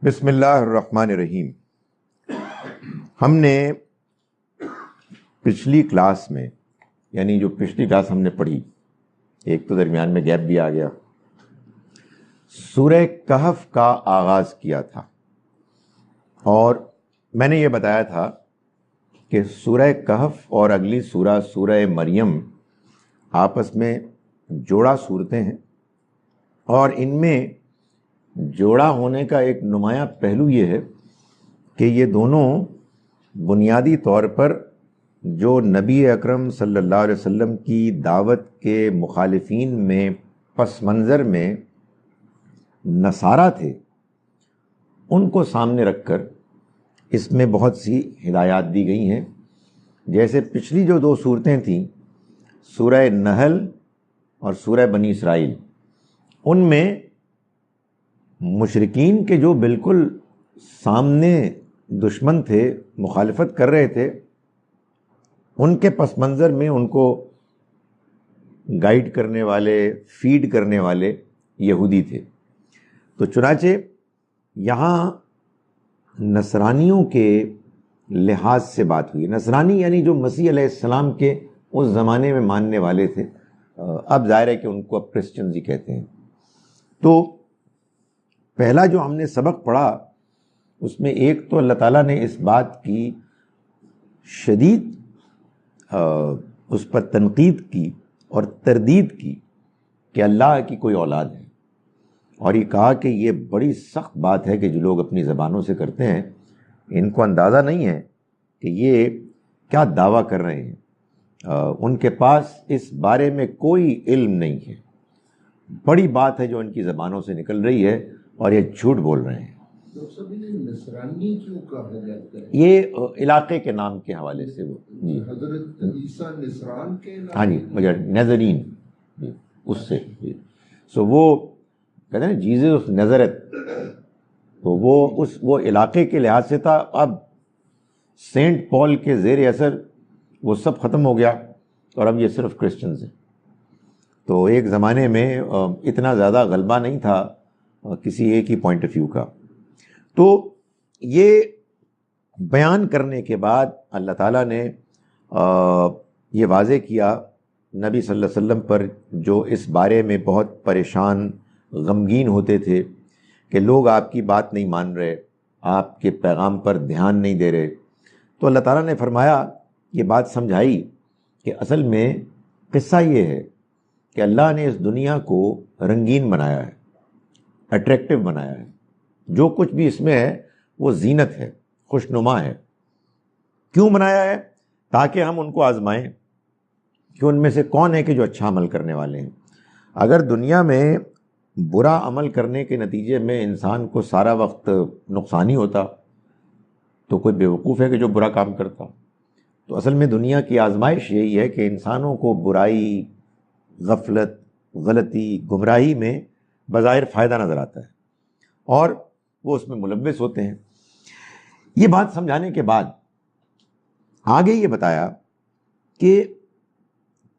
بسم اللہ الرحمن الرحیم۔ ہم نے پچھلی کلاس میں جو پچھلی کلاس ہم نے پڑھی، ایک تو درمیان میں گیپ بھی آ گیا، سورہ کہف کا آغاز کیا تھا، اور میں نے یہ بتایا تھا کہ سورہ کہف اور اگلی سورہ سورہ مریم آپس میں جوڑا صورتیں ہیں، اور ان میں جوڑا ہونے کا ایک نمایاں پہلو یہ ہے کہ یہ دونوں بنیادی طور پر جو نبی اکرم صلی اللہ علیہ وسلم کی دعوت کے مخالفین میں پس منظر میں نصارہ تھے، ان کو سامنے رکھ کر اس میں بہت سی ہدایات دی گئی ہیں۔ جیسے پچھلی جو دو صورتیں تھیں، سورہ نحل اور سورہ بنی اسرائیل، ان میں مشرکین کے جو بالکل سامنے دشمن تھے، مخالفت کر رہے تھے، ان کے پس منظر میں ان کو گائیڈ کرنے والے، فیڈ کرنے والے یہودی تھے۔ تو چنانچہ یہاں نصرانیوں کے لحاظ سے بات ہوئی۔ نصرانی یعنی جو مسیح علیہ السلام کے اس زمانے میں ماننے والے تھے، اب ظاہر ہے کہ ان کو اب کرسچنز ہی کہتے ہیں۔ تو پہلا جو ہم نے سبق پڑھا، اس میں ایک تو اللہ تعالیٰ نے اس بات کی شدید اس پر تنقید کی اور تردید کی کہ اللہ کی کوئی اولاد ہے، اور یہ کہا کہ یہ بڑی سخت بات ہے کہ جو لوگ اپنی زبانوں سے کرتے ہیں، ان کو اندازہ نہیں ہے کہ یہ کیا دعویٰ کر رہے ہیں، ان کے پاس اس بارے میں کوئی علم نہیں ہے، بڑی بات ہے جو ان کی زبانوں سے نکل رہی ہے اور یہ جھوٹ بول رہے ہیں۔ نصرانی کیوں کہا جاتا ہے؟ یہ علاقے کے نام کے حوالے سے وہ جی حضرت عیسیٰ نصران کے نام، ہاں جی، مجھے نظرین جی اس سے جی سو وہ کہتے ہیں جیزس آف نظرت، تو وہ علاقے کے لحاظ سے تھا۔ اب سینٹ پال کے زیر اثر وہ سب ختم ہو گیا، اور اب یہ صرف کرسچنز ہیں۔ تو ایک زمانے میں اتنا زیادہ غلبہ نہیں تھا کسی ایک ہی پوائنٹ آف ویو کا۔ تو یہ بیان کرنے کے بعد اللہ تعالیٰ نے یہ واضح کیا نبی صلی اللہ علیہ وسلم پر، جو اس بارے میں بہت پریشان غمگین ہوتے تھے کہ لوگ آپ کی بات نہیں مان رہے، آپ کے پیغام پر دھیان نہیں دے رہے۔ تو اللہ تعالیٰ نے فرمایا، یہ بات سمجھائی کہ اصل میں قصہ یہ ہے کہ اللہ نے اس دنیا کو رنگین بنایا ہے، اٹریکٹیو بنایا ہے، جو کچھ بھی اس میں ہے وہ زینت ہے، خوشنما ہے۔ کیوں بنایا ہے؟ تاکہ ہم ان کو آزمائیں کہ ان میں سے کون ہے کہ جو اچھا عمل کرنے والے ہیں۔ اگر دنیا میں برا عمل کرنے کے نتیجے میں انسان کو سارا وقت نقصان ہی ہوتا تو کوئی بیوقوف ہے کہ جو برا کام کرتا۔ تو اصل میں دنیا کی آزمائش یہی ہے کہ انسانوں کو برائی، غفلت، غلطی، گمراہی میں بظاہر فائدہ نظر آتا ہے، اور وہ اس میں ملوث ہوتے ہیں۔ یہ بات سمجھانے کے بعد آگے یہ بتایا کہ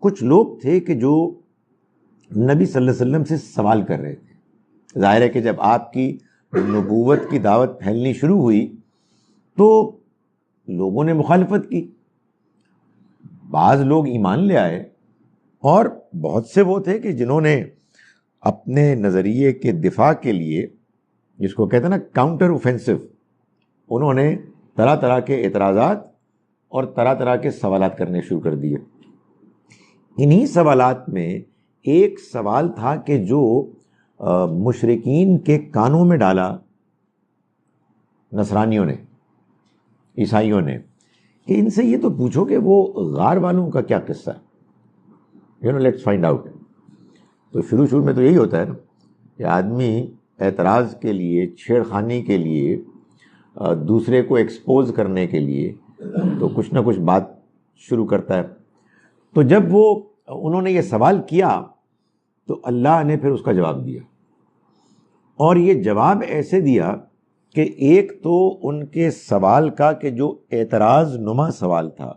کچھ لوگ تھے کہ جو نبی صلی اللہ علیہ وسلم سے سوال کر رہے تھے۔ ظاہر ہے کہ جب آپ کی نبوت کی دعوت پھیلنی شروع ہوئی تو لوگوں نے مخالفت کی، بعض لوگ ایمان لے آئے، اور بہت سے وہ تھے کہ جنہوں نے اپنے نظریے کے دفاع کے لیے، جس کو کہتے ہیں نا کاؤنٹر اوفینسو، انہوں نے طرح طرح کے اعتراضات اور طرح طرح کے سوالات کرنے شروع کر دیے۔ انہی سوالات میں ایک سوال تھا کہ جو مشرکین کے کانوں میں ڈالا نصرانیوں نے، عیسائیوں نے، کہ ان سے یہ تو پوچھو کہ وہ غار والوں کا کیا قصہ ہے، لیٹس فائنڈ آؤٹ۔ تو شروع میں تو یہی ہوتا ہے نا کہ آدمی اعتراض کے لیے، چھیڑ خانی کے لیے، دوسرے کو ایکسپوز کرنے کے لیے تو کچھ نہ کچھ بات شروع کرتا ہے۔ تو جب انہوں نے یہ سوال کیا تو اللہ نے پھر اس کا جواب دیا، اور یہ جواب ایسے دیا کہ ایک تو ان کے سوال کا کہ جو اعتراض نما سوال تھا،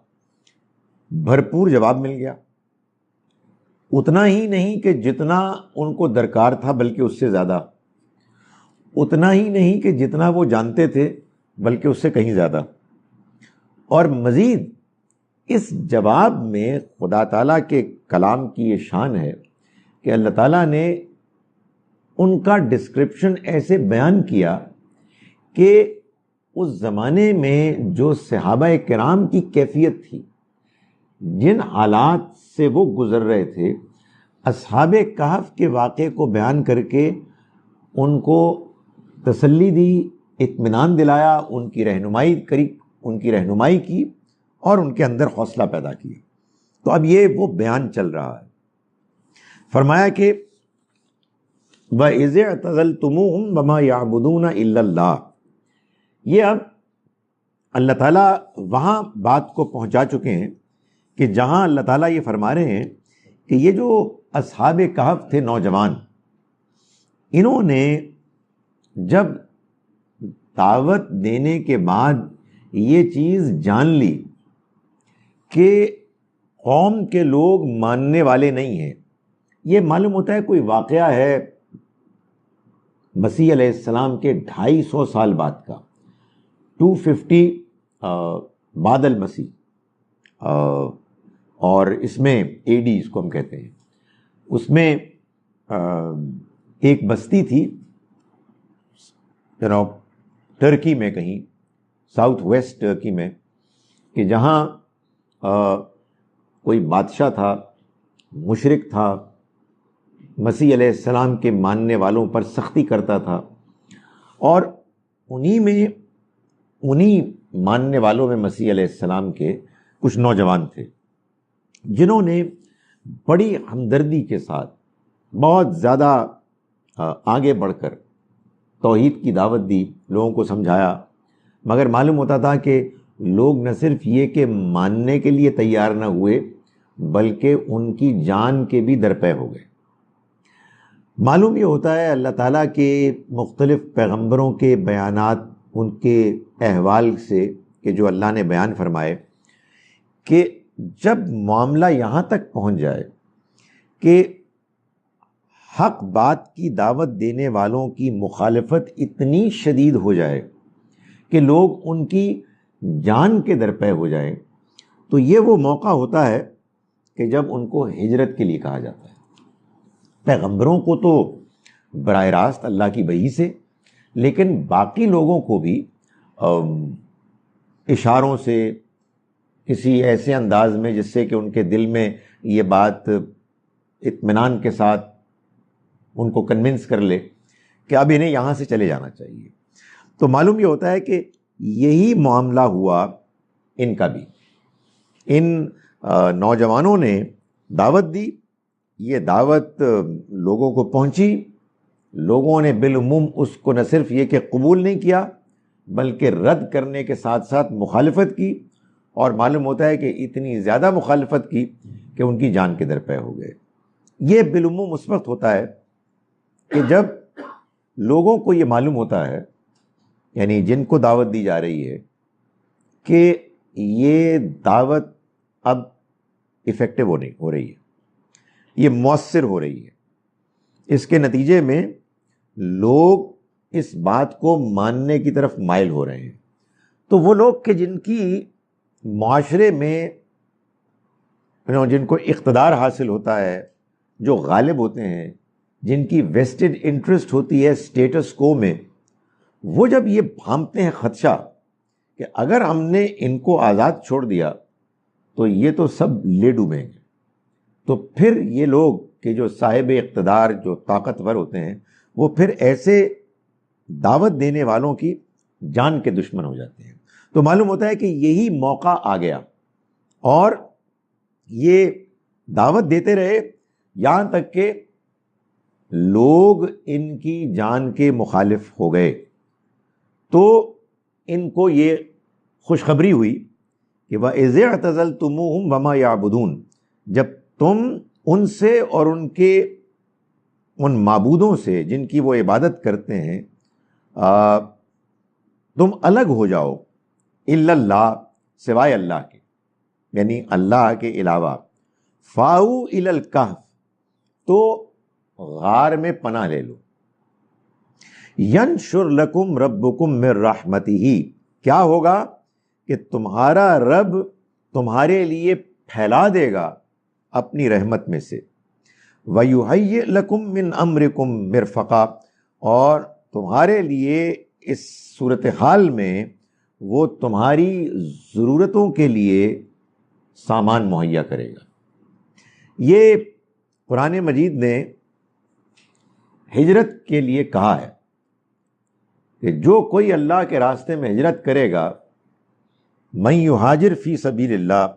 بھرپور جواب مل گیا، اتنا ہی نہیں کہ جتنا ان کو درکار تھا بلکہ اس سے زیادہ، اتنا ہی نہیں کہ جتنا وہ جانتے تھے بلکہ اس سے کہیں زیادہ. اور مزید اس جواب میں خدا تعالیٰ کے کلام کی یہ شان ہے کہ اللہ تعالیٰ نے ان کا ڈسکرپشن ایسے بیان کیا کہ اس زمانے میں جو صحابہ کرام کی کیفیت تھی، جن حالات سے وہ گزر رہے تھے، اصحاب کہف کے واقعے کو بیان کر کے ان کو تسلی دی، اطمینان دلایا، ان کی رہنمائی کی اور ان کے اندر حوصلہ پیدا کیا. تو اب یہ وہ بیان چل رہا ہے. فرمایا کہ وَإِذِ اعْتَزَلْتُمُوهُمْ وَمَا يَعْبُدُونَ إِلَّا اللَّهِ. یہ اب اللہ تعالیٰ وہاں بات کو پہنچا چکے ہیں کہ جہاں اللہ تعالیٰ یہ فرما رہے ہیں کہ یہ جو اصحاب کہف تھے نوجوان، انہوں نے جب دعوت دینے کے بعد یہ چیز جان لی کہ قوم کے لوگ ماننے والے نہیں ہیں. یہ معلوم ہوتا ہے کوئی واقعہ ہے مسیح علیہ السلام کے 250 سال بعد کا، 250 بعد المسیح، اور اس میں AD اس کو ہم کہتے ہیں. اس میں ایک بستی تھی ٹرکی میں، کہیں ساؤتھ ویسٹ ٹرکی میں، کہ جہاں کوئی بادشاہ تھا، مشرک تھا، مسیح علیہ السلام کے ماننے والوں پر سختی کرتا تھا. اور انہی ماننے والوں میں مسیح علیہ السلام کے کچھ نوجوان تھے جنہوں نے بڑی ہمدردی کے ساتھ بہت زیادہ آگے بڑھ کر توحید کی دعوت دی، لوگوں کو سمجھایا. مگر معلوم ہوتا تھا کہ لوگ نہ صرف یہ کہ ماننے کے لیے تیار نہ ہوئے بلکہ ان کی جان کے بھی درپے ہو گئے. معلوم یہ ہوتا ہے اللہ تعالیٰ کے مختلف پیغمبروں کے بیانات، ان کے احوال سے کہ جو اللہ نے بیان فرمائے، کہ جب معاملہ یہاں تک پہنچ جائے کہ حق بات کی دعوت دینے والوں کی مخالفت اتنی شدید ہو جائے کہ لوگ ان کی جان کے درپے ہو جائیں، تو یہ وہ موقع ہوتا ہے کہ جب ان کو ہجرت کے لیے کہا جاتا ہے. پیغمبروں کو تو براہ راست اللہ کی وحی سے، لیکن باقی لوگوں کو بھی اشاروں سے، کسی ایسے انداز میں جس سے کہ ان کے دل میں یہ بات اطمینان کے ساتھ ان کو کنونس کر لے کہ اب انہیں یہاں سے چلے جانا چاہیے. تو معلوم یہ ہوتا ہے کہ یہی معاملہ ہوا ان کا بھی. ان نوجوانوں نے دعوت دی، یہ دعوت لوگوں کو پہنچی، لوگوں نے بالعموم اس کو نہ صرف یہ کہ قبول نہیں کیا بلکہ رد کرنے کے ساتھ ساتھ مخالفت کی، اور معلوم ہوتا ہے کہ اتنی زیادہ مخالفت کی کہ ان کی جان کے درپے ہو گئے. یہ بالعموم اس وقت ہوتا ہے کہ جب لوگوں کو یہ معلوم ہوتا ہے، یعنی جن کو دعوت دی جا رہی ہے، کہ یہ دعوت اب ایفیکٹو ہو رہی ہے، یہ مؤثر ہو رہی ہے. اس کے نتیجے میں لوگ اس بات کو ماننے کی طرف مائل ہو رہے ہیں. تو وہ لوگ کہ جن کی معاشرے میں جن کو اقتدار حاصل ہوتا ہے، جو غالب ہوتے ہیں، جن کی ویسٹڈ انٹرسٹ ہوتی ہے اسٹیٹس کو میں، وہ جب یہ بھانپتے ہیں خدشہ کہ اگر ہم نے ان کو آزاد چھوڑ دیا تو یہ تو سب لے ڈوبیں گے، تو پھر یہ لوگ کہ جو صاحب اقتدار، جو طاقتور ہوتے ہیں، وہ پھر ایسے دعوت دینے والوں کی جان کے دشمن ہو جاتے ہیں. تو معلوم ہوتا ہے کہ یہی موقع آ گیا اور یہ دعوت دیتے رہے یہاں تک کہ لوگ ان کی جان کے مخالف ہو گئے. تو ان کو یہ خوشخبری ہوئی کہ وَإِذِ اعْتَزَلْتُمُوهُمْ وَمَا يَعْبُدُونَ، جب تم ان سے اور ان کے ان معبودوں سے جن کی وہ عبادت کرتے ہیں تم الگ ہو جاؤ، الا اللہ، سوائے اللہ کے، یعنی اللہ کے علاوہ، فاؤ الی الکہف، تو غار میں پناہ لے لو. ینشر لکم ربکم من رحمتہ، کیا ہوگا کہ تمہارا رب تمہارے لیے پھیلا دے گا اپنی رحمت میں سے، وَيُهَيِّئْ لَكُم مِّنْ أَمْرِكُم مِّرْفَقًا، اور تمہارے لیے اس صورتحال میں وہ تمہاری ضرورتوں کے لیے سامان مہیا کرے گا۔ یہ قرآن مجید نے ہجرت کے لیے کہا ہے کہ جو کوئی اللہ کے راستے میں ہجرت کرے گا، من یہاجر فی سبیل اللہ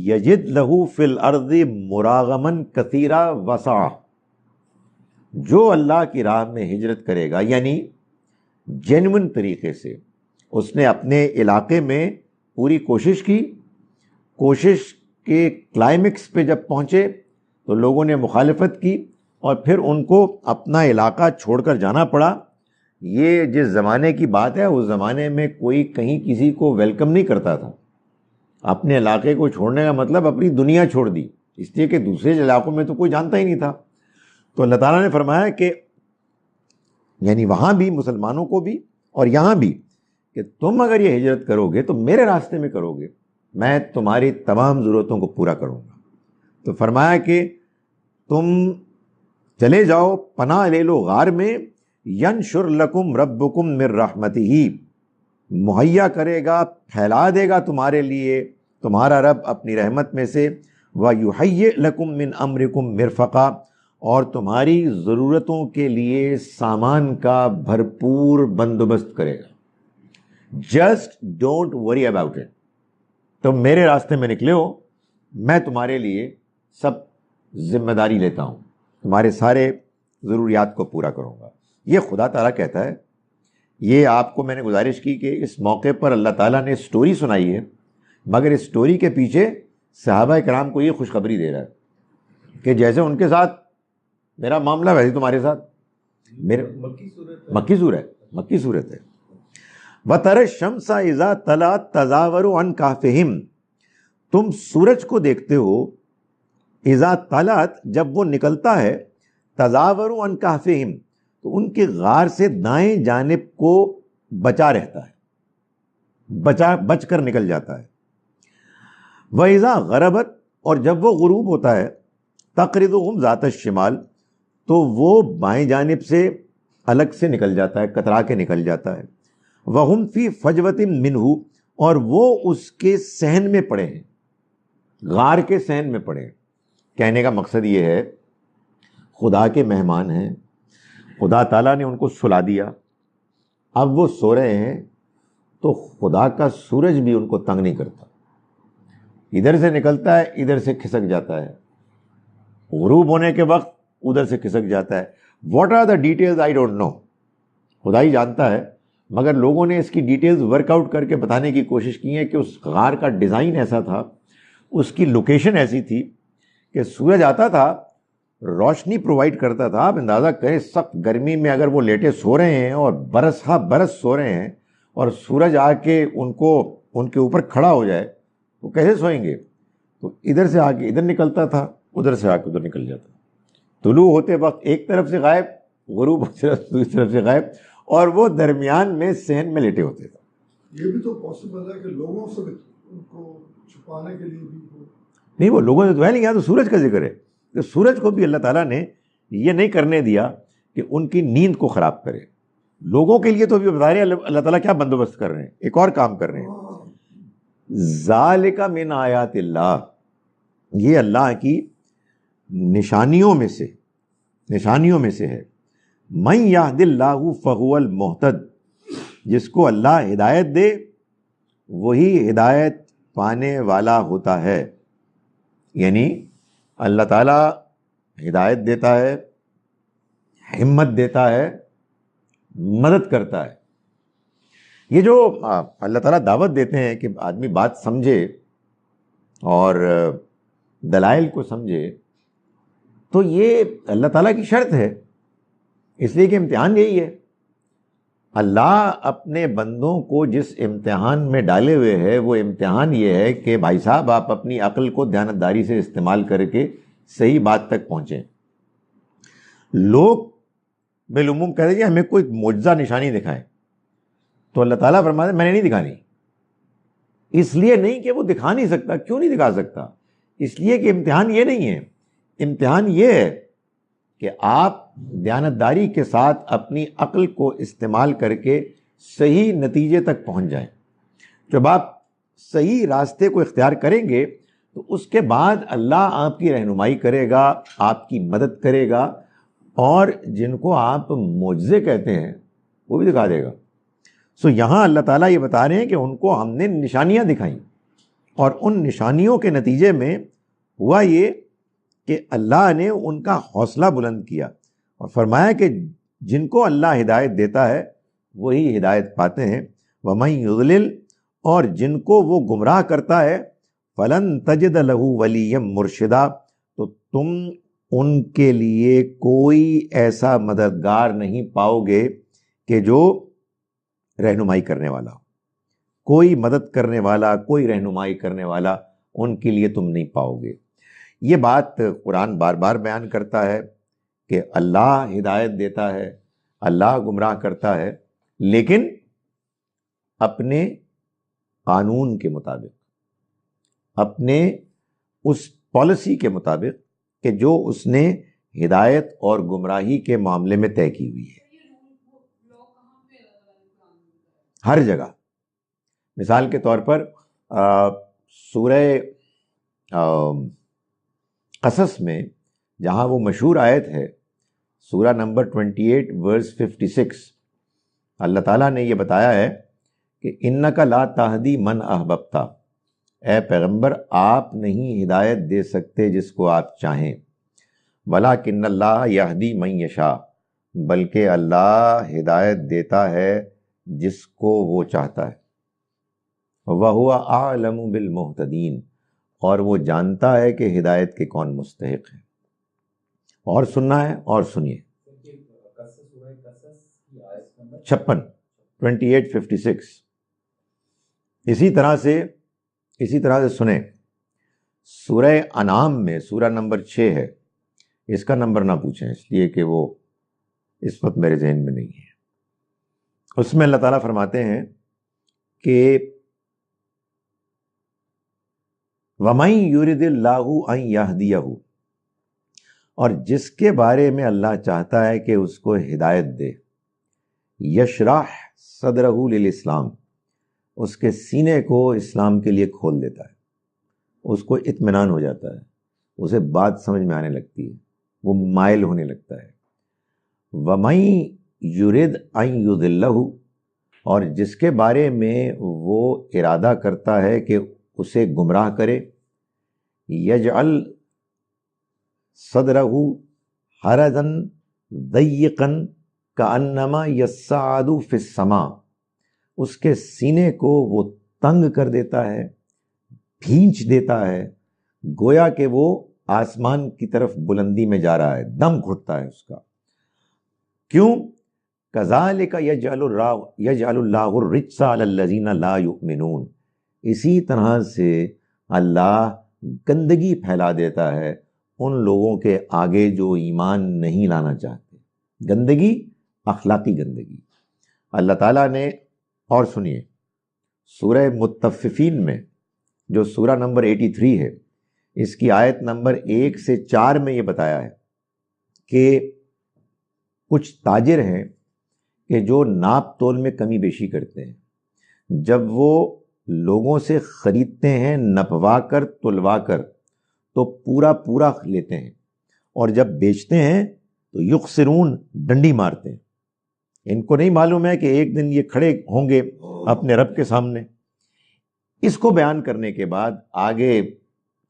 یجد لہ فی الارض مراغما کثیرا وسعا، جو اللہ کی راہ میں ہجرت کرے گا، یعنی جینون طریقے سے اس نے اپنے علاقے میں پوری کوشش کی، کوشش کے کلائمیکس پہ جب پہنچے تو لوگوں نے مخالفت کی اور پھر ان کو اپنا علاقہ چھوڑ کر جانا پڑا۔ یہ جس زمانے کی بات ہے، اس زمانے میں کوئی کہیں کسی کو ویلکم نہیں کرتا تھا۔ اپنے علاقے کو چھوڑنے کا مطلب اپنی دنیا چھوڑ دی، اس لیے کہ دوسرے علاقوں میں تو کوئی جانتا ہی نہیں تھا۔ تو اللہ تعالیٰ نے فرمایا کہ یعنی وہاں بھی مسلمانوں کو بھی اور یہاں بھی کہ تم اگر یہ ہجرت کرو گے تو میرے راستے میں کرو گے، میں تمہاری تمام ضرورتوں کو پورا کروں گا۔ تو فرمایا کہ تم چلے جاؤ، پناہ لے لو غار میں، ینشر لکم ربکم من رحمتہ، مہیا کرے گا، پھیلا دے گا تمہارے لیے تمہارا رب اپنی رحمت میں سے، وَيُحَيِّئْ لَكُم مِّنْ أَمْرِكُم مِّرْفَقًا، اور تمہاری ضرورتوں کے لیے سامان کا بھرپور بندوبست کرے گا۔ Just don't worry about it, تم میرے راستے میں نکلے ہو، میں تمہارے لیے سب ذمہ داری لیتا ہوں، تمہارے سارے ضروریات کو پورا کروں گا۔ یہ خدا تعالیٰ کہتا ہے۔ یہ آپ کو میں نے گزارش کی کہ اس موقع پر اللہ تعالیٰ نے سٹوری سنائی ہے، مگر اس سٹوری کے پیچھے صحابہ کرام کو یہ خوشخبری دے رہا ہے کہ جیسے ان کے ساتھ میرا معاملہ ویسے تمہارے ساتھ میرے مکی صورت ہے۔ وَتَرَى الشَّمْسَ إِذَا طَلَعَت تَزَاوَرُ عَنْ كَهْفِهِمْ، تم سورج کو دیکھتے ہو، اذا طلعت جب وہ نکلتا ہے، تزاور عن کہفہم تو ان کے غار سے دائیں جانب کو بچا رہتا ہے، بچ کر نکل جاتا ہے۔ وَإِذَا غَرَبَتْ، اور جب وہ غروب ہوتا ہے، تَقْرِضُهُمْ ذَاتَ الشِّمَالِ تو وہ بائیں جانب سے الگ سے نکل جاتا ہے، کترا کے نکل جاتا ہے۔ وَهُمْ فِي فَجْوَةٍ مِّنْهُ، اور وہ اس کے صحن میں پڑے ہیں، غار کے صحن میں پڑے ہیں۔ کہنے کا مقصد یہ ہے خدا کے مہمان ہیں، خدا تعالیٰ نے ان کو سلا دیا، اب وہ سو رہے ہیں تو خدا کا سورج بھی ان کو تنگ نہیں کرتا، ادھر سے نکلتا ہے ادھر سے کھسک جاتا ہے، غروب ہونے کے وقت ادھر سے کھسک جاتا ہے۔ What are the details I don't know, خدا ہی جانتا ہے، مگر لوگوں نے اس کی ڈیٹیلز ورک آؤٹ کر کے بتانے کی کوشش کی ہے کہ اس غار کا ڈیزائن ایسا تھا، اس کی لوکیشن ایسی تھی کہ سورج آتا تھا، روشنی پرووائڈ کرتا تھا۔ آپ اندازہ کریں سخت گرمی میں اگر وہ لیٹے سو رہے ہیں اور برس ہا برس سو رہے ہیں اور سورج آ کے ان کے اوپر کھڑا ہو جائے تو کیسے سوئیں گے؟ تو ادھر سے آ کے ادھر نکلتا تھا، ادھر سے آ کے ادھر نکل جاتا، طلوع ہوتے وقت ایک طرف سے غائب، غروب ہوتے وقت دوسری طرف سے غائب، اور وہ درمیان میں صحن میں لیٹے ہوتے تھے۔ یہ بھی تو پاسبل ہے کہ لوگوں سے ان کو چھپانے کے لیے بھی نہیں، وہ لوگوں سے تو ہے نہیں، یہاں تو سورج کا ذکر ہے کہ سورج کو بھی اللہ تعالیٰ نے یہ نہیں کرنے دیا کہ ان کی نیند کو خراب کرے۔ لوگوں کے لیے تو بھی بتا رہے ہیں اللہ تعالیٰ کیا بندوبست کر رہے ہیں، ایک اور کام کر رہے ہیں۔ ذالک من آیات اللہ، یہ اللہ کی نشانیوں میں سے ہے۔ من یہد اللہ فہو المہتد، جس کو اللہ ہدایت دے وہی ہدایت پانے والا ہوتا ہے۔ یعنی اللہ تعالیٰ ہدایت دیتا ہے، ہمت دیتا ہے، مدد کرتا ہے۔ یہ جو اللہ تعالیٰ دعوت دیتے ہیں کہ آدمی بات سمجھے اور دلائل کو سمجھے، تو یہ اللہ تعالیٰ کی شرط ہے، اس لیے کہ امتحان یہی ہے۔ اللہ اپنے بندوں کو جس امتحان میں ڈالے ہوئے ہے، وہ امتحان یہ ہے کہ بھائی صاحب آپ اپنی عقل کو دیانتداری سے استعمال کر کے صحیح بات تک پہنچیں۔ لوگ بالعموم کہتے ہیں کہ ہمیں کوئی معجزہ نشانی دکھائیں، تو اللہ تعالیٰ فرماتے ہیں میں نے نہیں دکھانی. اس لیے نہیں کہ وہ دکھا نہیں سکتا. کیوں نہیں دکھا سکتا؟ اس لیے کہ امتحان یہ نہیں ہے. امتحان یہ ہے کہ آپ دیانتداری کے ساتھ اپنی عقل کو استعمال کر کے صحیح نتیجے تک پہنچ جائیں. جب آپ صحیح راستے کو اختیار کریں گے تو اس کے بعد اللہ آپ کی رہنمائی کرے گا، آپ کی مدد کرے گا، اور جن کو آپ معجزے کہتے ہیں وہ بھی دکھا دے گا. سو یہاں اللہ تعالیٰ یہ بتا رہے ہیں کہ ان کو ہم نے نشانیاں دکھائیں، اور ان نشانیوں کے نتیجے میں ہوا یہ کہ اللہ نے ان کا حوصلہ بلند کیا اور فرمایا کہ جن کو اللہ ہدایت دیتا ہے وہی ہدایت پاتے ہیں. وَمَن يُضْلِلْ، اور جن کو وہ گمراہ کرتا ہے، فَلَن تَجِدَ لَهُ وَلِيًّا مُرْشِدًا، تو تم ان کے لیے کوئی ایسا مددگار نہیں پاؤ گے کہ جو رہنمائی کرنے والا ہو. کوئی مدد کرنے والا، کوئی رہنمائی کرنے والا ان کے لیے تم نہیں پاؤ گے. یہ بات قرآن بار بار بیان کرتا ہے کہ اللہ ہدایت دیتا ہے، اللہ گمراہ کرتا ہے، لیکن اپنے قانون کے مطابق، اپنے اس پالیسی کے مطابق کہ جو اس نے ہدایت اور گمراہی کے معاملے میں طے کی ہوئی ہے. ہر جگہ. مثال کے طور پر سورہ قصص میں جہاں وہ مشہور آیت ہے، سورہ نمبر 28 ورس 56، اللہ تعالیٰ نے یہ بتایا ہے کہ اِنَّكَ لَا تَهْدِي مَنْ أَحْبَبْتَ، اے پیغمبر آپ نہیں ہدایت دے سکتے جس کو آپ چاہیں، وَلَكِنَّ اللَّهَ يَهْدِي مَن يَشَاءُ، بلکہ اللہ ہدایت دیتا ہے جس کو وہ چاہتا ہے. وَهُوَ أَعْلَمُ بِالْمُهْتَدِينَ، اور وہ جانتا ہے کہ ہدایت کے کون مستحق ہیں. اور سننا ہے اور سنیے 56 2856. اسی طرح سے سنیں سورہ انعام میں سورہ نمبر 6 ہے، اس کا نمبر نہ پوچھیں اس لیے کہ وہ اس وقت میرے ذہن میں نہیں ہے. اس میں اللہ تعالیٰ فرماتے ہیں کہ وَمَن يُرِدِ اللَّهُ أَن يَهْدِيَهُ، اور جس کے بارے میں اللہ چاہتا ہے کہ اس کو ہدایت دے، یشرح صدرہ للاسلام، اس کے سینے کو اسلام کے لیے کھول دیتا ہے، اس کو اطمینان ہو جاتا ہے، اسے بات سمجھ میں آنے لگتی ہے، وہ مائل ہونے لگتا ہے. وَمَن يُرِدْ أَن يُضِلَّهُ، اور جس کے بارے میں وہ ارادہ کرتا ہے کہ اسے گمراہ کرے، یجعل صدرہ حرجا ضیقا کأنما یصعد فی السماء، اس کے سینے کو وہ تنگ کر دیتا ہے، بھینچ دیتا ہے، گویا کہ وہ آسمان کی طرف بلندی میں جا رہا ہے، دم گھٹتا ہے اس کا. کیوں؟ کذالک یجعل اللہ الرجس علی الذین لا یؤمنون، اسی طرح سے اللہ گندگی پھیلا دیتا ہے ان لوگوں کے آگے جو ایمان نہیں لانا چاہتے. گندگی، اخلاقی گندگی. اللہ تعالیٰ نے، اور سنیے سورہ مطففین میں جو سورہ نمبر 83 ہے، اس کی آیت نمبر 1 سے 4 میں یہ بتایا ہے کہ کچھ تاجر ہیں کہ جو ناپ تول میں کمی بیشی کرتے ہیں، جب وہ لوگوں سے خریدتے ہیں نپوا کر تلوا کر تو پورا لیتے ہیں، اور جب بیچتے ہیں تو یخسرون، ڈنڈی مارتے ہیں. ان کو نہیں معلوم ہے کہ ایک دن یہ کھڑے ہوں گے اپنے رب کے سامنے. اس کو بیان کرنے کے بعد آگے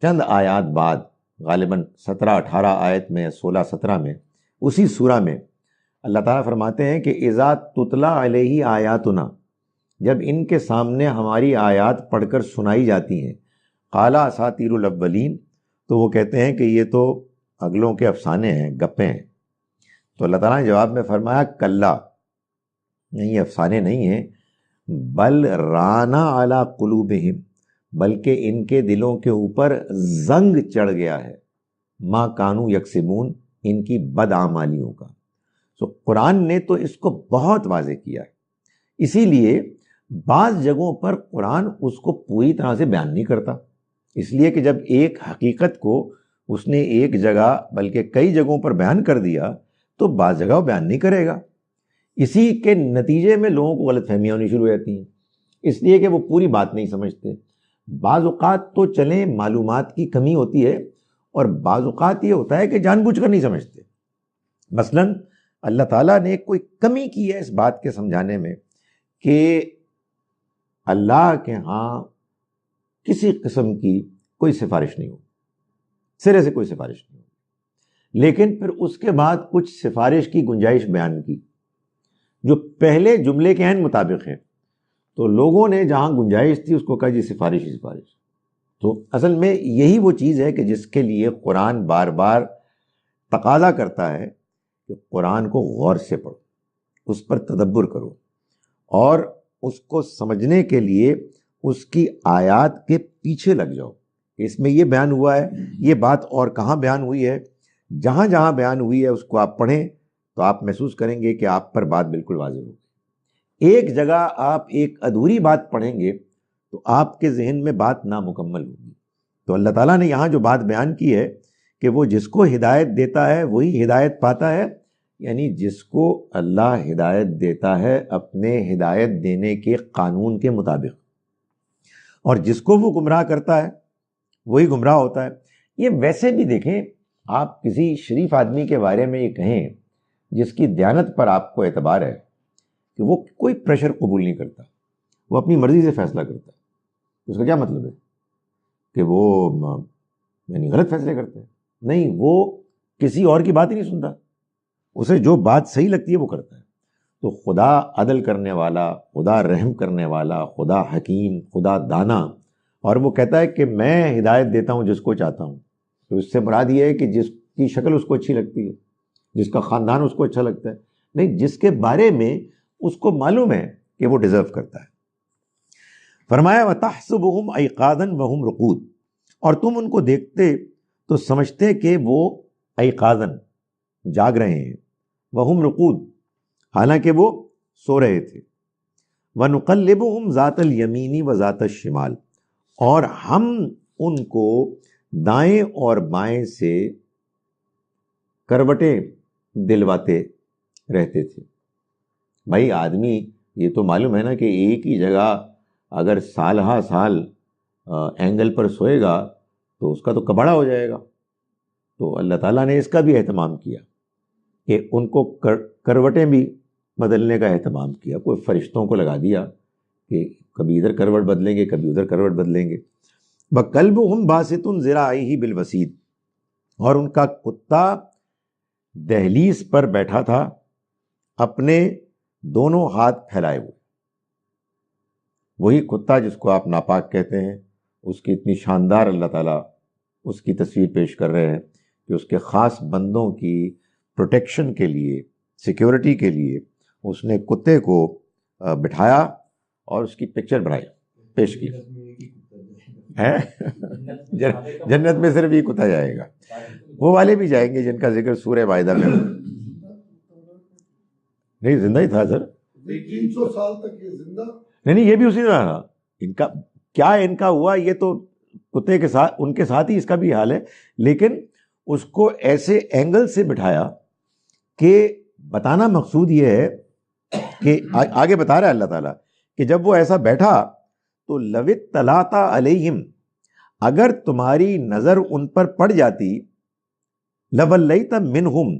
چند آیات بعد، غالباً 17-18 آیت میں، 16-17 میں، اسی سورہ میں اللہ تعالیٰ فرماتے ہیں کہ اذا تتلیٰ علیہ آیاتنا، جب ان کے سامنے ہماری آیات پڑھ کر سنائی جاتی ہیں، قال اساطیر الاولین، تو وہ کہتے ہیں کہ یہ تو اگلوں کے افسانے ہیں، گپیں ہیں. تو اللہ تعالیٰ نے جواب میں فرمایا کلا، نہیں، افسانے نہیں ہیں، بل رانا علی قلوبہم، بلکہ ان کے دلوں کے اوپر زنگ چڑھ گیا ہے، ما کانوا یکسبون، ان کی بدعمالیوں کا. تو قرآن نے تو اس کو بہت واضح کیا ہے، اسی لیے بعض جگہوں پر قرآن اس کو پوری طرح سے بیان نہیں کرتا، اس لیے کہ جب ایک حقیقت کو اس نے ایک جگہ بلکہ کئی جگہوں پر بیان کر دیا تو بعض جگہ وہ بیان نہیں کرے گا، اسی کے نتیجے میں لوگوں کو غلط فہمیاں ہونی شروع ہو جاتی ہیں، اس لیے کہ وہ پوری بات نہیں سمجھتے۔ بعض اوقات تو چلیں معلومات کی کمی ہوتی ہے، اور بعض اوقات یہ ہوتا ہے کہ جان بوجھ کر نہیں سمجھتے۔ مثلا اللہ تعالیٰ نے کوئی کمی کی ہے اس بات کے سمجھانے میں کہ اللہ کے ہاں کسی قسم کی کوئی سفارش نہیں ہو، سرے سے کوئی سفارش نہیں ہو، لیکن پھر اس کے بعد کچھ سفارش کی گنجائش بیان کی جو پہلے جملے کے عین مطابق ہے، تو لوگوں نے جہاں گنجائش تھی اس کو کہا جی سفارش ہی سفارش۔ تو اصل میں یہی وہ چیز ہے کہ جس کے لیے قرآن بار بار تقاضا کرتا ہے کہ قرآن کو غور سے پڑھو، اس پر تدبر کرو، اور اس کو سمجھنے کے لیے اس کی آیات کے پیچھے لگ جاؤ، اس میں یہ بیان ہوا ہے، یہ بات اور کہاں بیان ہوئی ہے، جہاں جہاں بیان ہوئی ہے اس کو آپ پڑھیں تو آپ محسوس کریں گے کہ آپ پر بات بالکل واضح ہوگی۔ ایک جگہ آپ ایک ادھوری بات پڑھیں گے تو آپ کے ذہن میں بات نامکمل ہوگی۔ تو اللہ تعالیٰ نے یہاں جو بات بیان کی ہے کہ وہ جس کو ہدایت دیتا ہے وہی ہدایت پاتا ہے، یعنی جس کو اللہ ہدایت دیتا ہے اپنے ہدایت دینے کے قانون کے مطابق، اور جس کو وہ گمراہ کرتا ہے وہی گمراہ ہوتا ہے۔ یہ ویسے بھی دیکھیں، آپ کسی شریف آدمی کے بارے میں یہ کہیں جس کی دیانت پر آپ کو اعتبار ہے کہ وہ کوئی پریشر قبول نہیں کرتا، وہ اپنی مرضی سے فیصلہ کرتا ہے، اس کا کیا مطلب ہے کہ وہ یعنی غلط فیصلے کرتے ہیں؟ نہیں، وہ کسی اور کی بات ہی نہیں سنتا، اسے جو بات صحیح لگتی ہے وہ کرتا ہے۔ تو خدا عدل کرنے والا، خدا رحم کرنے والا، خدا حکیم، خدا دانا، اور وہ کہتا ہے کہ میں ہدایت دیتا ہوں جس کو چاہتا ہوں۔ تو اس سے مراد یہ ہے کہ جس کی شکل اس کو اچھی لگتی ہے، جس کا خاندان اس کو اچھا لگتا ہے، نہیں، جس کے بارے میں اس کو معلوم ہے کہ وہ ڈیزرو کرتا ہے۔ فرمایا وَتَحْسَبُهُمْ أَيْقَاظًا وَهُمْ رُقُودٌ، اور تم ان کو دیکھتے تو سمجھتے کہ وہ ایقاظاً جاگ رہے ہیں، وَهُمْ رُقُود حالانکہ وہ سو رہے تھے، وَنُقَلِّبُهُمْ ذَاتَ الْيَمِينِ وَذَاتَ الشِّمَالِ، اور ہم ان کو دائیں اور بائیں سے کروٹیں دلواتے رہتے تھے۔ بھائی آدمی یہ تو معلوم ہے نا کہ ایک ہی جگہ اگر سال ہا سال اینگل پر سوئے گا تو اس کا تو کباڑا ہو جائے گا۔ تو اللہ تعالیٰ نے اس کا بھی اہتمام کیا کہ ان کو کروٹیں بھی بدلنے کا اہتمام کیا، کوئی فرشتوں کو لگا دیا کہ کبھی ادھر کروٹ بدلیں گے کبھی ادھر کروٹ بدلیں گے۔ وَكَلْبُهُمْ بَاسِطٌ ذِرَاعَيْهِ بِالْوَسِيدِ، اور ان کا کتا دہلیز پر بیٹھا تھا اپنے دونوں ہاتھ پھیلائے ہوئے۔ وہی کتا جس کو آپ ناپاک کہتے ہیں، اس کی اتنی شاندار اللہ تعالیٰ اس کی تصویر پیش کر رہے ہیں کہ اس کے خاص بندوں کی پروٹیکشن کے لیے، سیکیورٹی کے لیے اس نے کتے کو بٹھایا اور اس کی پکچر بنائی، پیش کی ہے۔ جنت میں صرف یہ کتا جائے گا، وہ والے بھی جائیں گے جن کا ذکر سورہ مائدہ میں نہیں، زندہ ہی تھا سر، 300 سال تک یہ زندہ، نہیں یہ بھی اسی طرح تھا۔ ان کا کیا ان کا ہوا یہ تو کتے کے ساتھ، ان کے ساتھ ہی اس کا بھی حال ہے، لیکن اس کو ایسے اینگل سے بٹھایا کہ بتانا مقصود یہ ہے کہ آگے بتا رہا ہے اللہ تعالیٰ کہ جب وہ ایسا بیٹھا تو لَوِ اطَّلَعْتَ عَلَيْهِمْ، اگر تمہاری نظر ان پر پڑ جاتی، لَوَلَّيْتَ مِنْهُمْ،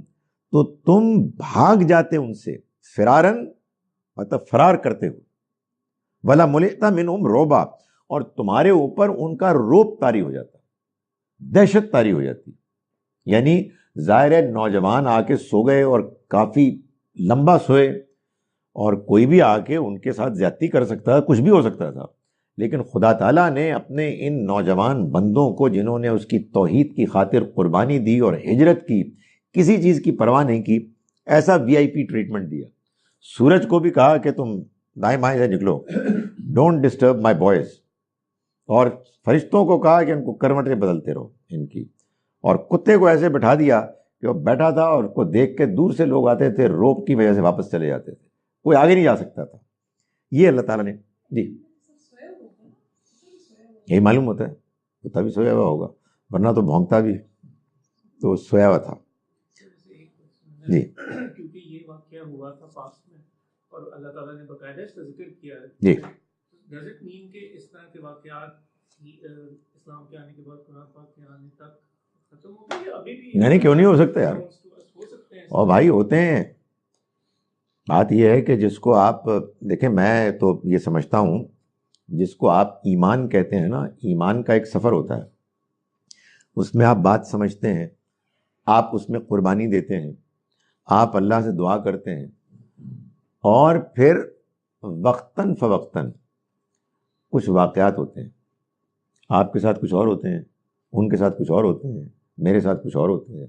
تو تم بھاگ جاتے ان سے، فرارن مطلب فرار کرتے ہو، وَلَمُلِئْتَ مِنْهُمْ رُعْبًا، اور تمہارے اوپر ان کا روب طاری ہو جاتا، دہشت طاری ہو جاتی۔ یعنی ظاہر ہے نوجوان آ کے سو گئے اور کافی لمبا سوئے، اور کوئی بھی آ کے ان کے ساتھ زیادتی کر سکتا تھا، کچھ بھی ہو سکتا تھا، لیکن خدا تعالیٰ نے اپنے ان نوجوان بندوں کو جنہوں نے اس کی توحید کی خاطر قربانی دی اور ہجرت کی، کسی چیز کی پرواہ نہیں کی، ایسا VIP ٹریٹمنٹ دیا۔ سورج کو بھی کہا کہ تم دائیں بائیں سے نکلو، ڈونٹ ڈسٹرب مائی بوائز، اور فرشتوں کو کہا کہ ان کو کروٹیں بدلتے رہو ان کی، اور کتے کو ایسے بٹھا دیا کہ وہ بیٹھا تھا اور کو دیکھ کے دور سے لوگ آتے تھے، روپ کی وجہ سے واپس چلے جاتے تھے، کوئی آگے نہیں جا سکتا تھا. یہ اللہ تعالیٰ نے جی یہی معلوم ہوتا ہے، کتا بھی سویا ہوا ہوگا، ورنہ تو بھونکتا بھی، تو سویا ہوا تھا. جی کیونکہ یہ واقعہ ہوا تھا پاس میں اور اللہ تعالیٰ نے باقاعدہ اس کا ذکر کیا ہے. جی ڈز اٹ مین کہ اس طرح کے واقعات اسلام کے آنے کے بعد قرآن پاک کے آنے تک ختم ہو گئے یا ابھی بھی؟ نہیں کیوں نہیں ہو سکتا یار، ہو سکتے ہیں اور بھائی ہوتے ہیں. بات یہ ہے کہ جس کو آپ دیکھیں، میں تو یہ سمجھتا ہوں جس کو آپ ایمان کہتے ہیں نا، ایمان کا ایک سفر ہوتا ہے، اس میں آپ بات سمجھتے ہیں، آپ اس میں قربانی دیتے ہیں، آپ اللہ سے دعا کرتے ہیں، اور پھر وقتاً فوقتاً کچھ واقعات ہوتے ہیں، آپ کے ساتھ کچھ اور ہوتے ہیں، ان کے ساتھ کچھ اور ہوتے ہیں، میرے ساتھ کچھ اور ہوتے ہیں.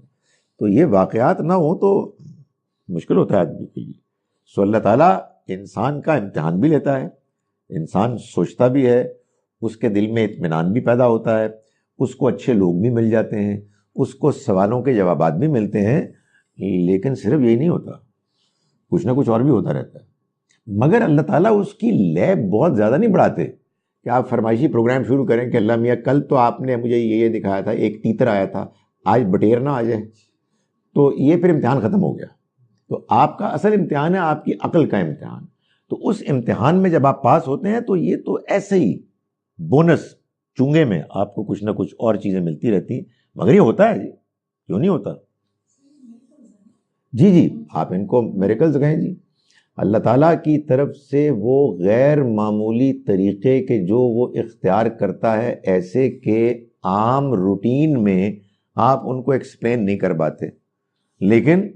تو یہ واقعات نہ ہوں تو مشکل ہوتا ہے آدمی کے لیے. سو اللہ تعالیٰ انسان کا امتحان بھی لیتا ہے، انسان سوچتا بھی ہے، اس کے دل میں اطمینان بھی پیدا ہوتا ہے، اس کو اچھے لوگ بھی مل جاتے ہیں، اس کو سوالوں کے جوابات بھی ملتے ہیں، لیکن صرف یہی نہیں ہوتا، کچھ نہ کچھ اور بھی ہوتا رہتا ہے. مگر اللہ تعالیٰ اس کی لیب بہت زیادہ نہیں بڑھاتے کہ آپ فرمائشی پروگرام شروع کریں کہ اللہ میاں کل تو آپ نے مجھے یہ دکھایا تھا، ایک تیتر آیا تھا، آج بٹیر نہ آ جائے تو یہ پھر امتحان ختم ہو گیا. تو آپ کا اصل امتحان ہے آپ کی عقل کا امتحان. تو اس امتحان میں جب آپ پاس ہوتے ہیں تو یہ تو ایسے ہی بونس چونگے میں آپ کو کچھ نہ کچھ اور چیزیں ملتی رہتی ہیں. مگر یہ ہوتا ہے جی، کیوں نہیں ہوتا؟ جی آپ ان کو میریکلز کہیں جی. اللہ تعالیٰ کی طرف سے وہ غیر معمولی طریقے کے جو وہ اختیار کرتا ہے، ایسے کہ عام روٹین میں آپ ان کو ایکسپلین نہیں کر پاتے، لیکن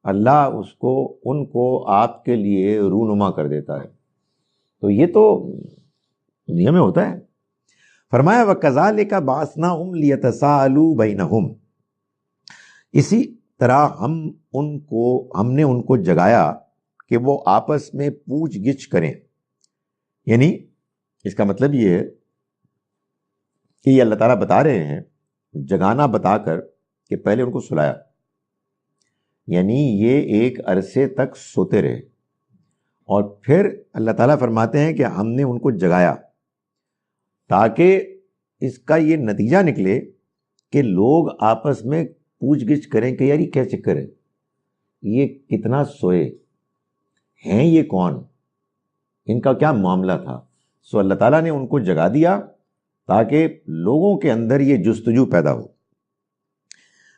اللہ ان کو آپ کے لیے رونما کر دیتا ہے. تو یہ تو دنیا میں ہوتا ہے. فرمایا وَكَذَلِكَ بَعَثْنَاهُمْ لِيَتَسَاءَلُوا بَيْنَهُمْ، اسی طرح ہم نے ان کو جگایا کہ وہ آپس میں پوچھ گچھ کریں. یعنی اس کا مطلب یہ ہے کہ یہ اللہ تعالیٰ بتا رہے ہیں، جگانا بتا کر کہ پہلے ان کو سلایا، یعنی یہ ایک عرصے تک سوتے رہے، اور پھر اللہ تعالیٰ فرماتے ہیں کہ ہم نے ان کو جگایا تاکہ اس کا یہ نتیجہ نکلے کہ لوگ آپس میں پوچھ گچھ کریں کہ یار یہ کیا چکر ہے، یہ کتنا سوئے ہیں، یہ کون، ان کا کیا معاملہ تھا. سو اللہ تعالیٰ نے ان کو جگا دیا تاکہ لوگوں کے اندر یہ جستجو پیدا ہو.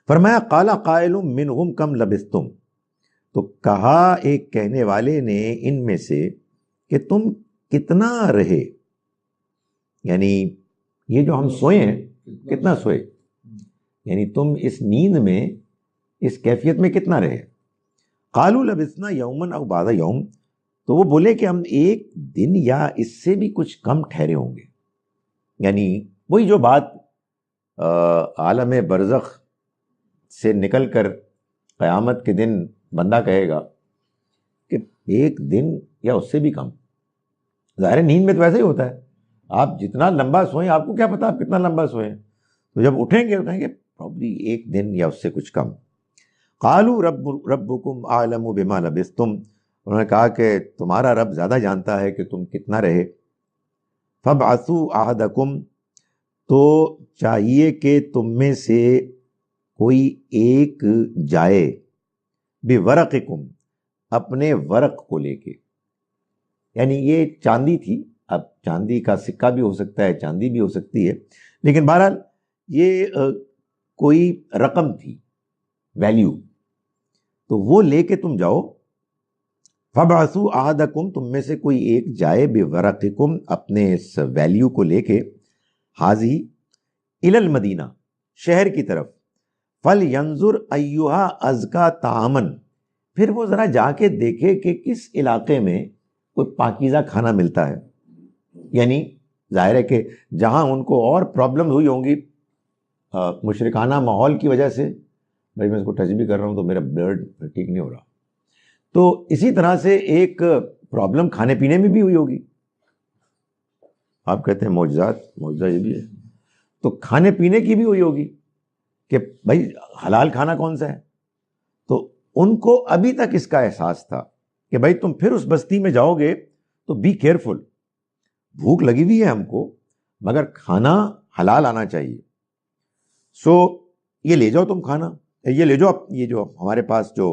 فرمایا قال قائل منہم کم لبثتم، تو کہا ایک کہنے والے نے ان میں سے کہ تم کتنا رہے، یعنی یہ جو ہم سوئے ہیں کتنا سوئے، یعنی تم اس نیند میں اس کیفیت میں کتنا رہے. قالوا لبثنا یوما او بعض یوم، تو وہ بولے کہ ہم ایک دن یا اس سے بھی کچھ کم ٹھہرے ہوں گے. یعنی وہی جو بات عالم برزخ سے نکل کر قیامت کے دن بندہ کہے گا کہ ایک دن یا اس سے بھی کم. ظاہر نیند میں تو ویسے ہی ہوتا ہے، آپ جتنا لمبا سوئیں آپ کو کیا پتا آپ کتنا لمبا سوئیں، تو جب اٹھیں گے کہیں گے پرابلی ایک دن یا اس سے کچھ کم. قالوا ربکم اعلم بما لبثتم، انہوں نے کہا کہ تمہارا رب زیادہ جانتا ہے کہ تم کتنا رہے. فابعثوا احدکم، تو چاہیے کہ تم میں سے کوئی ایک جائے، بورقکم، اپنے ورق کو لے کے. یعنی یہ چاندی تھی، اب چاندی کا سکہ بھی ہو سکتا ہے، چاندی بھی ہو سکتی ہے، لیکن بہرحال یہ کوئی رقم تھی، ویلیو، تو وہ لے کے تم جاؤ. فَبْعَثُوا أَحَدَكُمْ، تم میں سے کوئی ایک جائے، بِوَرَقِكُمْ، اپنے اس ویلیو کو لے کے، حاضی إِلَى الْمَدِینہ، شہر کی طرف. فَلْيَنظُرْ أَيُّهَا أَزْكَىٰ طَعَامًا، پھر وہ ذرا جا کے دیکھے کہ کس علاقے میں کوئی پاکیزہ کھانا ملتا ہے. یعنی ظاہر ہے کہ جہاں ان کو اور پرابلم ہوئی ہوں گی مشرکانہ ماحول کی وجہ سے، بھائی میں اس کو ٹچ بھی کر رہا ہوں تو میرا بلڈ ٹھیک نہیں ہو رہا، تو اسی طرح سے ایک پرابلم کھانے پینے میں بھی ہوئی ہوگی. آپ کہتے ہیں معجزہ یہ بھی ہے، تو کھانے پینے کی بھی ہوئی ہوگی کہ بھائی حلال کھانا کون سا ہے، تو ان کو ابھی تک اس کا احساس تھا کہ بھائی تم پھر اس بستی میں جاؤ گے تو بی کیئرفل، بھوک لگی ہوئی ہے ہم کو مگر کھانا حلال آنا چاہیے، سو یہ لے جاؤ تم کھانا، یہ لے جاؤ یہ جو ہمارے پاس جو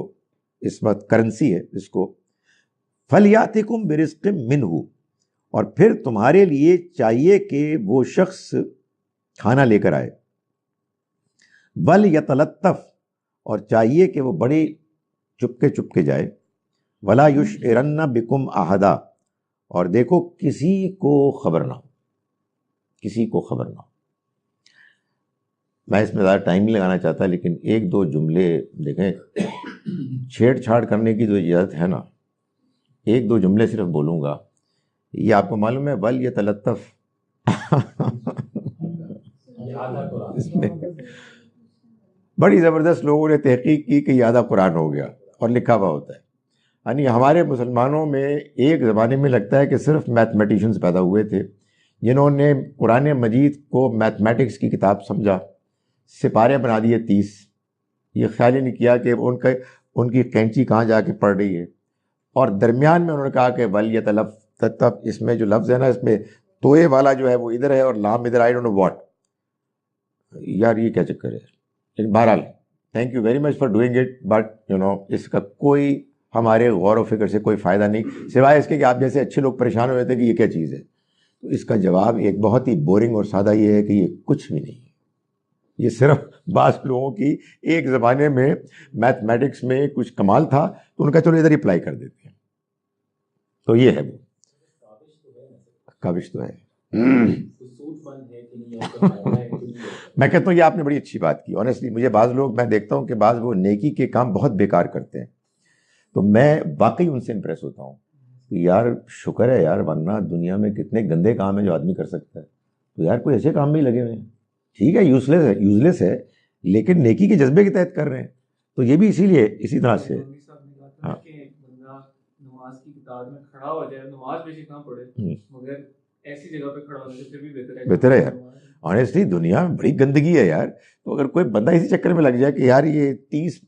اس وقت کرنسی ہے اس کو، فَلْيَأْتِكُمْ بِرِزْقٍ مِّنْهُ، اور پھر تمہارے لیے چاہیے کہ وہ شخص کھانا لے کر آئے، وَلْيَتَلَطَّفْ، اور چاہیے کہ وہ بڑے چپ کے جائے، وَلَا يُشْعِرَنَّ بِكُمْ أَحَدًا، اور دیکھو کسی کو خبر نہ ہو، کسی کو خبر نہ ہو۔ میں اس میں زیادہ ٹائم نہیں لگانا چاہتا، لیکن ایک دو جملے دیکھیں، چھیڑ چھاڑ کرنے کی جو اجازت ہے نا، ایک دو جملے صرف بولوں گا۔ یہ آپ کو معلوم ہے وَلْيَتَلَطَّفْ اس میں بڑی زبردست لوگوں نے تحقیق کی کہ یہ آدھا قرآن ہو گیا اور لکھا ہوا ہوتا ہے۔ یعنی ہمارے مسلمانوں میں ایک زمانے میں لگتا ہے کہ صرف میتھمیٹیشنز پیدا ہوئے تھے جنہوں نے قرآن مجید کو میتھمیٹکس کی کتاب سمجھا، سپارے بنا دیے 30، یہ خیال ہی نہیں کیا کہ ان کی کینچی کہاں جا کے پڑ رہی ہے، اور درمیان میں انہوں نے کہا کہ وَلْيَتَلَطَّفْ، اس میں جو لفظ ہے نا، اس میں توئے والا جو ہے وہ ادھر ہے اور لام ادھر، آئی ڈونٹ نو واٹ، یار یہ کیا چکر ہے۔ لیکن بہرحال thank you very much for doing it, but اس کا کوئی ہمارے غور و فکر سے کوئی فائدہ نہیں، سوائے اس کے کہ آپ جیسے اچھے لوگ پریشان ہوئے تھے کہ یہ کیا چیز ہے۔ تو اس کا جواب ایک بہت ہی بورنگ اور سادہ یہ ہے کہ یہ کچھ بھی نہیں ہے، یہ صرف بعض لوگوں کی ایک زمانے میں میتھمیٹکس میں کچھ کمال تھا تو ان کا چلو ادھر اپلائی کر دیتے ہیں، تو یہ ہے وہ کاوش تو ہے۔ میں کہتا ہوں یہ آپ نے بڑی اچھی بات کی، آنیسٹلی مجھے بعض لوگ، میں دیکھتا ہوں کہ بعض وہ نیکی کے کام بہت بیکار کرتے ہیں، تو میں واقعی ان سے امپریس ہوتا ہوں کہ یار شکر ہے یار، ورنہ دنیا میں کتنے گندے کام ہیں جو آدمی کر سکتا ہے، تو یار کوئی ایسے کام میں لگے ہوئے ہیں، ٹھیک ہے یوزلیس ہے لیکن نیکی کے جذبے کے تحت کر رہے ہیں، تو یہ بھی اسی لیے اسی طرح سے ہاں نماز کی کتاب میں کھڑا ہو جائے، نماز بے شک نہ پڑھے مگر ایسی جگہ پہ کھڑا ہونے سے پھر بھی بہتر ہے یار۔ آنیسٹلی دنیا میں بڑی گندگی ہے یار، تو اگر کوئی بندہ اسی چکر میں لگ جائے کہ یار یہ 30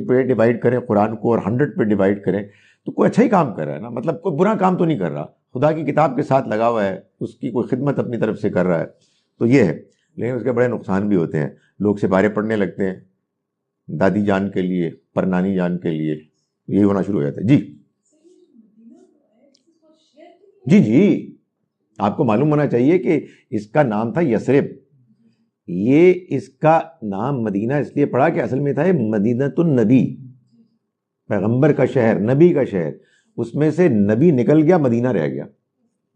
پہ ڈیوائڈ کریں قرآن کو اور 100 پہ ڈیوائڈ کریں، تو کوئی اچھا ہی کام کر رہا ہے نا، مطلب کوئی برا کام تو نہیں کر رہا، خدا کی کتاب کے ساتھ لگا ہوا ہے، اس کی کوئی خدمت اپنی طرف سے کر رہا ہے، تو یہ ہے۔ لیکن اس کے بڑے نقصان بھی ہوتے ہیں، لوگ سپارے پڑھنے لگتے ہیں دادی جان کے لیے، پرنانی جان کے لیے، یہی ہونا شروع ہو جاتا ہے۔ جی آپ کو معلوم ہونا چاہیے کہ اس کا نام تھا یثرب، یہ اس کا نام مدینہ اس لیے پڑا کہ اصل میں تھا یہ مدینۃ النبی، پیغمبر کا شہر، نبی کا شہر، اس میں سے نبی نکل گیا، مدینہ رہ گیا،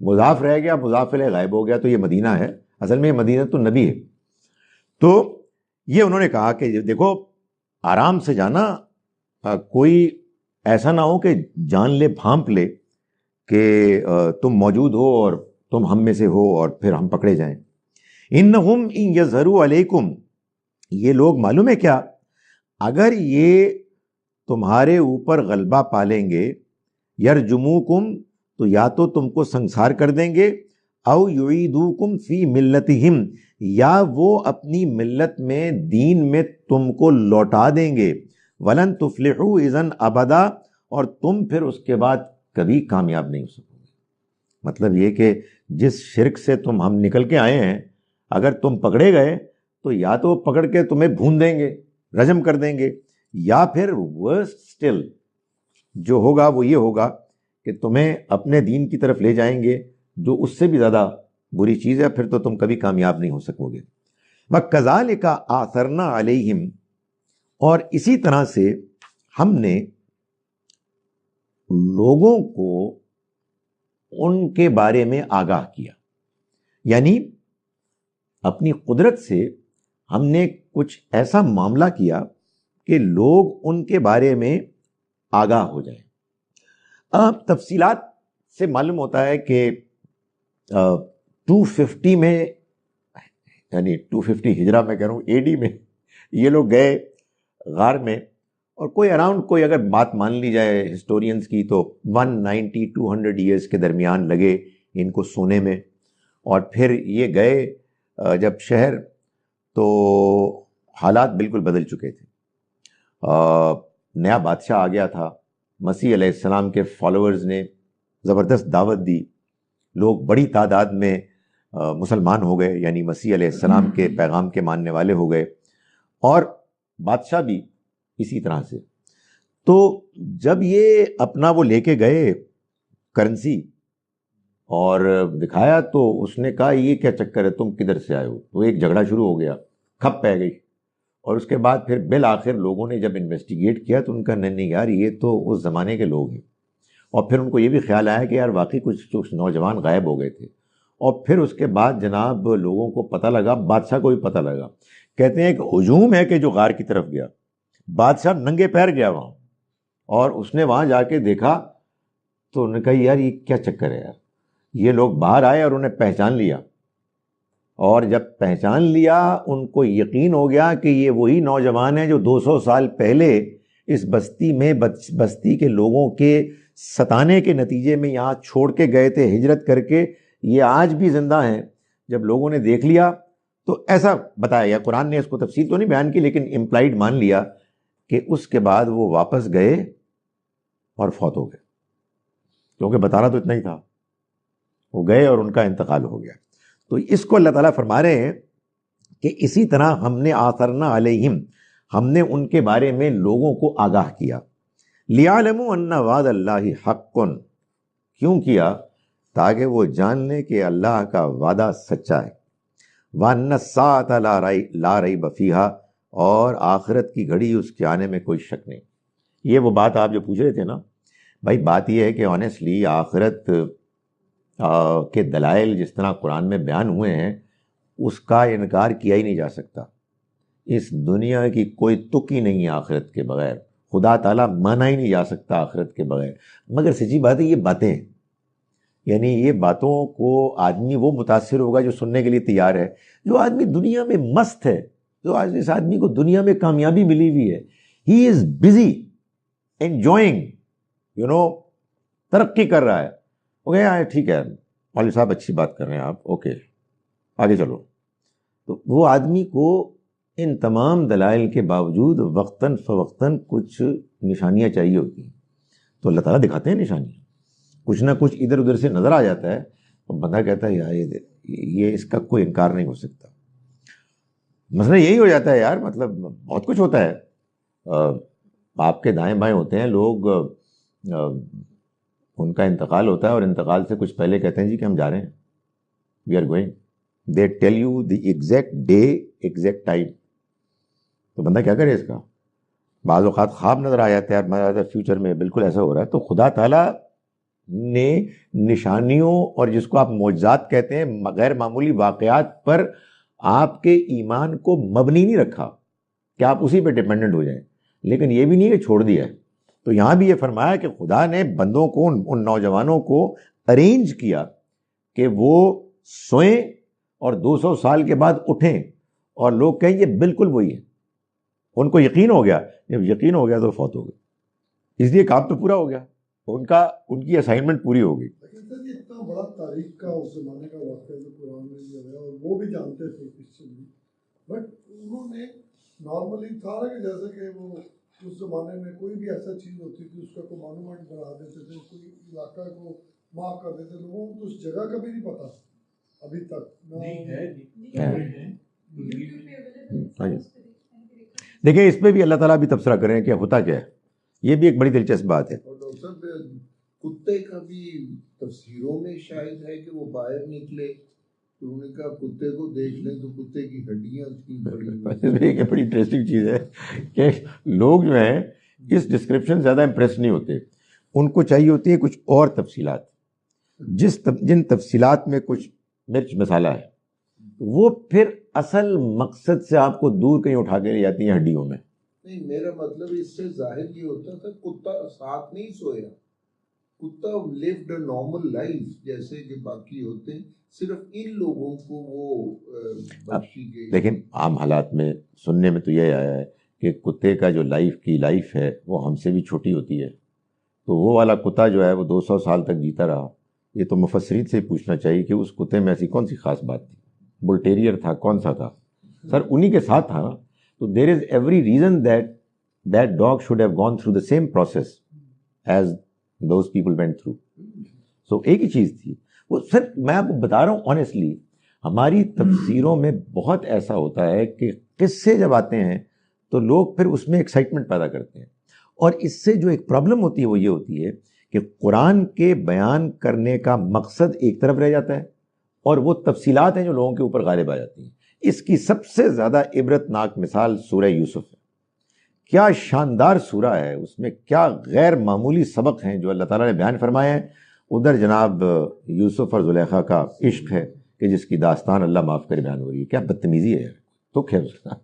مضاف رہ گیا، مضاف الیہ غائب ہو گیا، تو یہ مدینہ ہے، اصل میں یہ مدینۃ النبی ہے۔ تو یہ انہوں نے کہا کہ دیکھو آرام سے جانا، کوئی ایسا نہ ہو کہ جان لے بھانپ لے کہ تم موجود ہو اور تم ہم میں سے ہو اور پھر ہم پکڑے جائیں۔ انہم ان یظہروا علیکم، یہ لوگ معلوم ہے کیا، اگر یہ تمہارے اوپر غلبہ پالیں گے، یرجموکم، تو یا تو تم کو سنسار کر دیں گے، او یعیدوکم فی ملتہم، یا وہ اپنی ملت میں دین میں تم کو لوٹا دیں گے، ولن تفلحوا اذن ابدا، اور تم پھر اس کے بعد کبھی کامیاب نہیں ہو سکو گے۔ مطلب یہ کہ جس شرک سے ہم نکل کے آئے ہیں، اگر تم پکڑے گئے تو یا تو پکڑ کے تمہیں بھون دیں گے، رجم کر دیں گے، یا پھر ورسٹ سٹل جو ہوگا وہ یہ ہوگا کہ تمہیں اپنے دین کی طرف لے جائیں گے، جو اس سے بھی زیادہ بری چیز ہے، پھر تو تم کبھی کامیاب نہیں ہو سکو گے۔ وَكَذَلِكَ آثَرْنَا عَلَيْهِمْ، اور اسی طرح سے ہم نے لوگوں کو ان کے بارے میں آگاہ کیا، یعنی اپنی قدرت سے ہم نے کچھ ایسا معاملہ کیا کہ لوگ ان کے بارے میں آگاہ ہو جائیں۔ اب تفصیلات سے معلوم ہوتا ہے کہ 250 میں، یعنی 250 ہجرہ میں کہہ رہا ہوں، AD میں یہ لوگ گئے غار میں، اور کوئی اراؤنڈ کوئی اگر بات مان لی جائے ہسٹورینز کی تو 190-200 ایئرس کے درمیان لگے ان کو سونے میں، اور پھر یہ گئے جب شہر تو حالات بالکل بدل چکے تھے، نیا بادشاہ آ گیا تھا، مسیح علیہ السلام کے فالوورز نے زبردست دعوت دی، لوگ بڑی تعداد میں مسلمان ہو گئے، یعنی مسیح علیہ السلام کے پیغام کے ماننے والے ہو گئے، اور بادشاہ بھی اسی طرح سے. تو جب یہ اپنا وہ لے کے گئے کرنسی اور دکھایا تو اس نے کہا یہ کیا چکر ہے، تم کدھر سے آئے ہو؟ تو ایک جھگڑا شروع ہو گیا، کھپ پہ گئی. اور اس کے بعد پھر بالآخر لوگوں نے جب انویسٹیگیٹ کیا تو ان کا نہیں یار یہ تو اس زمانے کے لوگ ہیں. اور پھر ان کو یہ بھی خیال آیا کہ یار واقعی کچھ نوجوان غائب ہو گئے تھے. اور پھر اس کے بعد جناب لوگوں کو پتہ لگا، بادشاہ کو بھی پتہ لگا. کہتے ہیں ایک ہجوم ہے کہ جو غار کی طرف گیا، بادشاہ ننگے پیر گیا وہاں، اور اس نے وہاں جا کے دیکھا تو انہوں نے کہا یار یہ کیا چکر ہے یار. یہ لوگ باہر آئے اور انہیں پہچان لیا، اور جب پہچان لیا ان کو یقین ہو گیا کہ یہ وہی نوجوان ہیں جو 200 سال پہلے اس بستی میں بستی کے لوگوں کے ستانے کے نتیجے میں یہاں چھوڑ کے گئے تھے ہجرت کر کے، یہ آج بھی زندہ ہیں. جب لوگوں نے دیکھ لیا تو ایسا بتایا، قرآن نے اس کو تفصیل تو نہیں بیان کی لیکن امپلائڈ مان لیا کہ اس کے بعد وہ واپس گئے اور فوت ہو گئے، کیونکہ بتانا تو اتنا ہی تھا. وہ گئے اور ان کا انتقال ہو گیا. تو اس کو اللہ تعالیٰ فرما رہے ہیں کہ اسی طرح ہم نے آثرنا علیہم، ہم نے ان کے بارے میں لوگوں کو آگاہ کیا. لیعلموا ان وعد اللہ حق، کیوں کیا؟ تاکہ وہ جان لیں کہ اللہ کا وعدہ سچا ہے. وان الساعۃ لا ریب فیہا، اور آخرت کی گھڑی اس کے آنے میں کوئی شک نہیں. یہ وہ بات آپ جو پوچھ رہے تھے نا بھائی، بات یہ ہے کہ آنیسٹلی آخرت کے دلائل جس طرح قرآن میں بیان ہوئے ہیں اس کا انکار کیا ہی نہیں جا سکتا. اس دنیا کی کوئی تک ہی نہیں ہے آخرت کے بغیر، خدا تعالیٰ مانا ہی نہیں جا سکتا آخرت کے بغیر. مگر سچی بات ہے یہ باتیں ہیں، یعنی یہ باتوں کو آدمی وہ متاثر ہوگا جو سننے کے لیے تیار ہے. جو آدمی دنیا میں مست ہے، جو آج اس آدمی کو دنیا میں کامیابی ملی ہوئی ہے، ہی از بزی انجوائنگ، ترقی کر رہا ہے. اوکے ٹھیک ہے مولوی صاحب اچھی بات کر رہے ہیں آپ، اوکے آگے چلو. تو وہ آدمی کو ان تمام دلائل کے باوجود وقتاً فوقتاً کچھ نشانیاں چاہیے ہوتی ہیں. تو اللہ تعالیٰ دکھاتے ہیں نشانیاں، کچھ نہ کچھ ادھر ادھر سے نظر آ جاتا ہے اور بندہ کہتا ہے یار یہ اس کا کوئی انکار نہیں ہو سکتا. مسئلہ یہی ہو جاتا ہے یار، مطلب بہت کچھ ہوتا ہے. آپ کے دائیں بائیں ہوتے ہیں لوگ، ان کا انتقال ہوتا ہے اور انتقال سے کچھ پہلے کہتے ہیں جی کہ ہم جا رہے ہیں، we are going. They tell you the exact day, exact time. تو بندہ کیا کرے اس کا؟ بعض اوقات خواب نظر آ جاتا ہے ہمارا فیوچر میں بالکل ایسا ہو رہا ہے. تو خدا تعالیٰ نے نشانیوں اور جس کو آپ معجزات کہتے ہیں غیر معمولی واقعات پر آپ کے ایمان کو مبنی نہیں رکھا کہ آپ اسی پہ ڈیپینڈنٹ ہو جائیں، لیکن یہ بھی نہیں کہ چھوڑ دیا ہے. تو یہاں بھی یہ فرمایا کہ خدا نے بندوں کو، ان نوجوانوں کو ارینج کیا کہ وہ سوئیں اور 200 سال کے بعد اٹھیں اور لوگ کہیں یہ بالکل وہی ہے. ان کو یقین ہو گیا، جب یقین ہو گیا تو فوت ہو گئے. اس لیے کام تو پورا ہو گیا، ان کی اسائنمنٹ پوری ہو گئی. لیکن سر یہ اتنا بڑا تاریخ کا اس زمانے کا واقعہ جو قرآن میں دیا گیا اور وہ بھی جانتے تھے اس سے بھی، بٹ انہوں نے نارملی تھا نا کہ جیسے کہ وہ اس زمانے میں کوئی بھی ایسا چیز ہوتی تھی اس کا کوئی مانومنٹ بنا دیتے تھے، کوئی علاقہ کو مارک کر دیتے. لوگوں کو اس جگہ کا بھی نہیں پتا ابھی تک. دیکھیں اس پہ بھی اللہ تعالیٰ بھی تبصرہ کریں کہ ہوتا کیا ہے. یہ بھی ایک بڑی دلچسپ بات ہے. اور ڈاکٹر صاحب کتے کا بھی تفسیروں میں شاید ہے کہ وہ باہر نکلے تو انہوں نے کہا کتے کو دیکھ لیں تو کتے کی ہڈیاں تھیں. ایک بڑی انٹرسٹنگ چیز ہے کہ لوگ جو ہیں اس ڈسکرپشن زیادہ امپریس نہیں ہوتے، ان کو چاہیے ہوتی ہے کچھ اور تفصیلات. جن تفصیلات میں کچھ مرچ مسالہ ہے وہ پھر اصل مقصد سے آپ کو دور کہیں اٹھا کے لے جاتی ہیں ہڈیوں میں. نہیں میرا مطلب اس سے ظاہر یہ ہوتا تھا کتا ساتھ نہیں سویا، کتا لیوڈ اے نارمل لائف جیسے کہ باقی ہوتے ہیں، صرف ان لوگوں کو وہ بخشی گئی. لیکن عام حالات میں سننے میں تو یہ آیا ہے کہ کتے کا جو لائف ہے وہ ہم سے بھی چھوٹی ہوتی ہے. تو وہ والا کتا جو ہے وہ 200 سال تک جیتا رہا. یہ تو مفسرین سے پوچھنا چاہیے کہ اس کتے میں ایسی کون سی خاص بات تھی. بل ٹیریئر تھا، کون سا تھا؟ سر انہی کے ساتھ تھا نا. تو there is every reason that that dog should have gone through the same process as those people went through. So ایک ہی چیز تھی وہ. سر میں آپ کو بتا رہا ہوں آنیسٹلی, ہماری تفسیروں میں بہت ایسا ہوتا ہے کہ قصے جب آتے ہیں تو لوگ پھر اس میں ایکسائٹمنٹ پیدا کرتے ہیں, اور اس سے جو ایک پرابلم ہوتی ہے وہ یہ ہوتی ہے کہ قرآن کے بیان کرنے کا مقصد ایک طرف رہ جاتا ہے اور وہ تفصیلات ہیں جو لوگوں کے اوپر غالب آ جاتی ہیں. اس کی سب سے زیادہ عبرت ناک مثال سورہ یوسف ہے. کیا شاندار سورہ ہے, اس میں کیا غیر معمولی سبق ہیں جو اللہ تعالیٰ نے بیان فرمائے ہیں. ادھر جناب یوسف اور زلیخا کا عشق ہے کہ جس کی داستان اللہ معاف کرے بیان ہو رہی ہے. کیا بدتمیزی ہے, تک ہے اس کا.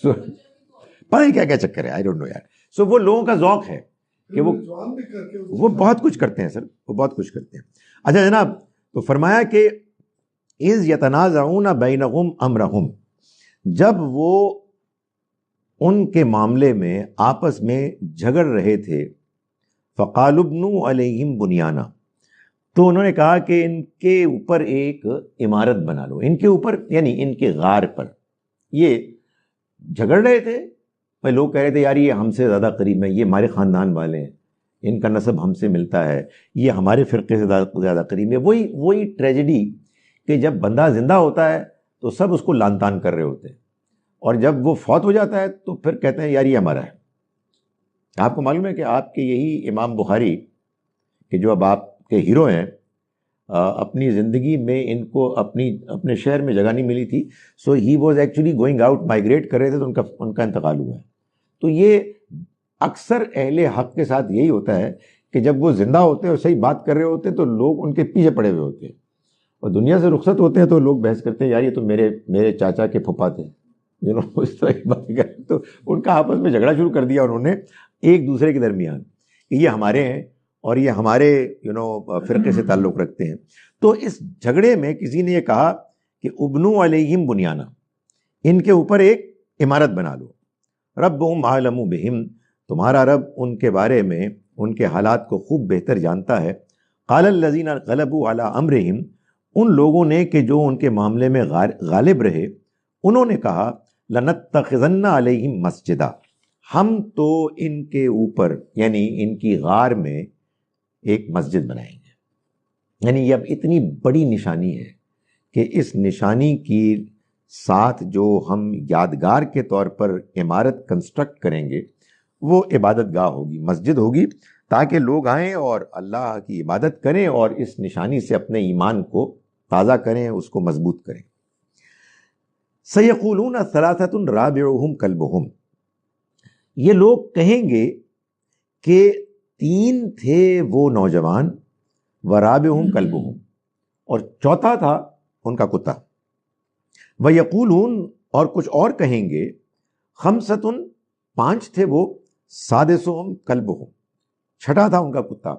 پتہ نہیں کیا کیا چکر ہے, آئی ڈونٹ نو یار. سو وہ لوگوں کا ذوق ہے کہ وہ بہت کچھ کرتے ہیں سر, وہ بہت کچھ کرتے ہیں. اچھا جناب, تو فرمایا کہ اذ یتنازعون بینہم امرہم, جب وہ ان کے معاملے میں آپس میں جھگڑ رہے تھے, فقالوا ابنوا علیہم بنیانا, تو انہوں نے کہا کہ ان کے اوپر ایک عمارت بنا لو. ان کے اوپر یعنی ان کے غار پر. یہ جھگڑ رہے تھے, بھائی لوگ کہہ رہے تھے یار یہ ہم سے زیادہ قریب ہیں, یہ ہمارے خاندان والے ہیں, ان کا نسب ہم سے ملتا ہے, یہ ہمارے فرقے سے زیادہ قریب ہے. وہی ٹریجڈی کہ جب بندہ زندہ ہوتا ہے تو سب اس کو لان تان کر رہے ہوتے ہیں, اور جب وہ فوت ہو جاتا ہے تو پھر کہتے ہیں یار یہ ہمارا ہے. آپ کو معلوم ہے کہ آپ کے یہی امام بخاری کہ جو اب آپ کے ہیرو ہیں, اپنی زندگی میں ان کو اپنے شہر میں جگہ نہیں ملی تھی, so he was actually going out, migrate کر رہے تھے تو ان کا انتقال ہوا ہے. تو یہ اکثر اہل حق کے ساتھ یہی ہوتا ہے کہ جب وہ زندہ ہوتے ہیں اور صحیح بات کر رہے ہوتے ہیں تو لوگ ان کے پیچھے پڑے ہوئے ہوتے ہیں, اور دنیا سے رخصت ہوتے ہیں تو لوگ بحث کرتے ہیں یار یہ تو میرے چاچا کے پھپھا تھے, اس طرح کی باتیں کرتے. تو ان کا آپس میں جھگڑا شروع کر دیا انہوں نے ایک دوسرے کے درمیان کہ یہ ہمارے ہیں اور یہ ہمارے فرقے سے تعلق رکھتے ہیں. تو اس جھگڑے میں کسی نے یہ کہا کہ ابنو علیہم بنیانا, ان کے اوپر ایک عمارت بنا لو. ربہم اعلم بہم, تمہارا رب ان کے بارے میں ان کے حالات کو خوب بہتر جانتا ہے. قال الذین غلبوا علی امرہم, ان لوگوں نے کہ جو ان کے معاملے میں غالب رہے, انہوں نے کہا لنتخذن علیہم مسجدا, ہم تو ان کے اوپر یعنی ان کی غار میں ایک مسجد بنائیں گے. یعنی یہ اب اتنی بڑی نشانی ہے کہ اس نشانی کی ساتھ جو ہم یادگار کے طور پر عمارت کنسٹرکٹ کریں گے وہ عبادت گاہ ہوگی, مسجد ہوگی, تاکہ لوگ آئیں اور اللہ کی عبادت کریں اور اس نشانی سے اپنے ایمان کو تازہ کریں, اس کو مضبوط کریں. سیقولون ثلاثۃ رابعہم کلبہم, یہ لوگ کہیں گے کہ 3 تھے وہ نوجوان, ورابعہم کلبہم, اور چوتھا تھا ان کا کتا. ویقولون, اور کچھ اور کہیں گے, خمسۃ 5 تھے وہ, سادسہم کلبہم, چھٹا تھا ان کا کتا.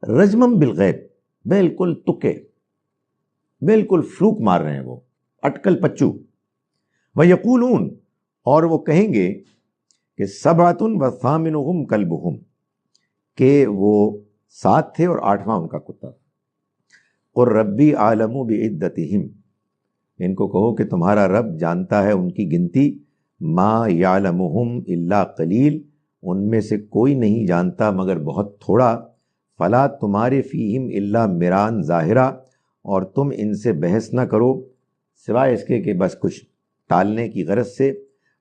رجمم بالغیب, بالکل تکے, بالکل فلوک مار رہے ہیں وہ, اٹکل پچو. ویقولون, اور وہ کہیں گے کہ سبعۃ وثامنہم کلبہم, کہ وہ 7 تھے اور 8واں ان کا کتا. اور ربی عالم بعدتہم, ان کو کہو کہ تمہارا رب جانتا ہے ان کی گنتی. ما یعلمہم الا قلیل, ان میں سے کوئی نہیں جانتا مگر بہت تھوڑا. فلا تمہارے فیہم الا مران ظاہرا, اور تم ان سے بحث نہ کرو سوائے اس کے کہ بس کچھ ٹالنے کی غرض سے.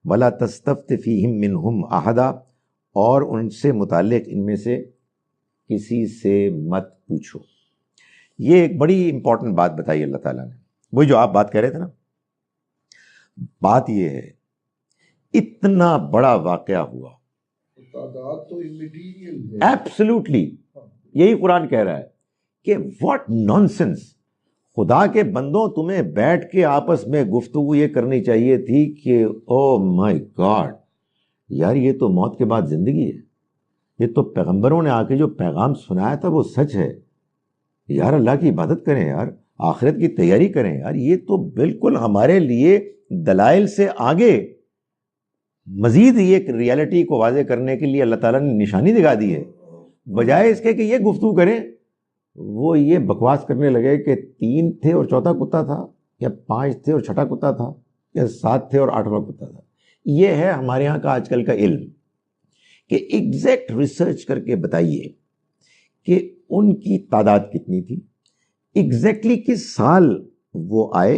ولا تستفت فیہم منہم احدا, اور ان سے متعلق ان میں سے کسی سے مت پوچھو. یہ ایک بڑی امپورٹنٹ بات بتائی اللہ تعالیٰ نے, وہی جو آپ بات کہہ رہے تھے نا. بات یہ ہے اتنا بڑا واقعہ ہوا, تعداد تو immaterial ہے. ایبسلیوٹلی, یہی قرآن کہہ رہا ہے کہ واٹ نانسنس. خدا کے بندوں, تمہیں بیٹھ کے آپس میں گفتگو یہ کرنی چاہیے تھی کہ او مائی گاڈ یار یہ تو موت کے بعد زندگی ہے, یہ تو پیغمبروں نے آ کے جو پیغام سنایا تھا وہ سچ ہے یار, اللہ کی عبادت کریں یار, آخرت کی تیاری کریں یار. یہ تو بالکل ہمارے لیے دلائل سے آگے مزید یہ ریالٹی کو واضح کرنے کے لیے اللہ تعالیٰ نے نشانی دکھا دی ہے. بجائے اس کے کہ یہ گفتگو کریں, وہ یہ بکواس کرنے لگے کہ 3 تھے اور چوتھا کتا تھا, یا 5 تھے اور چھٹا کتا تھا, یا 7 تھے اور 8واں کتا تھا. یہ ہے ہمارے ہاں کا آج کل کا علم کہ ایگزیکٹ ریسرچ کر کے بتائیے کہ ان کی تعداد کتنی تھی، ایگزیکٹلی کس سال وہ آئے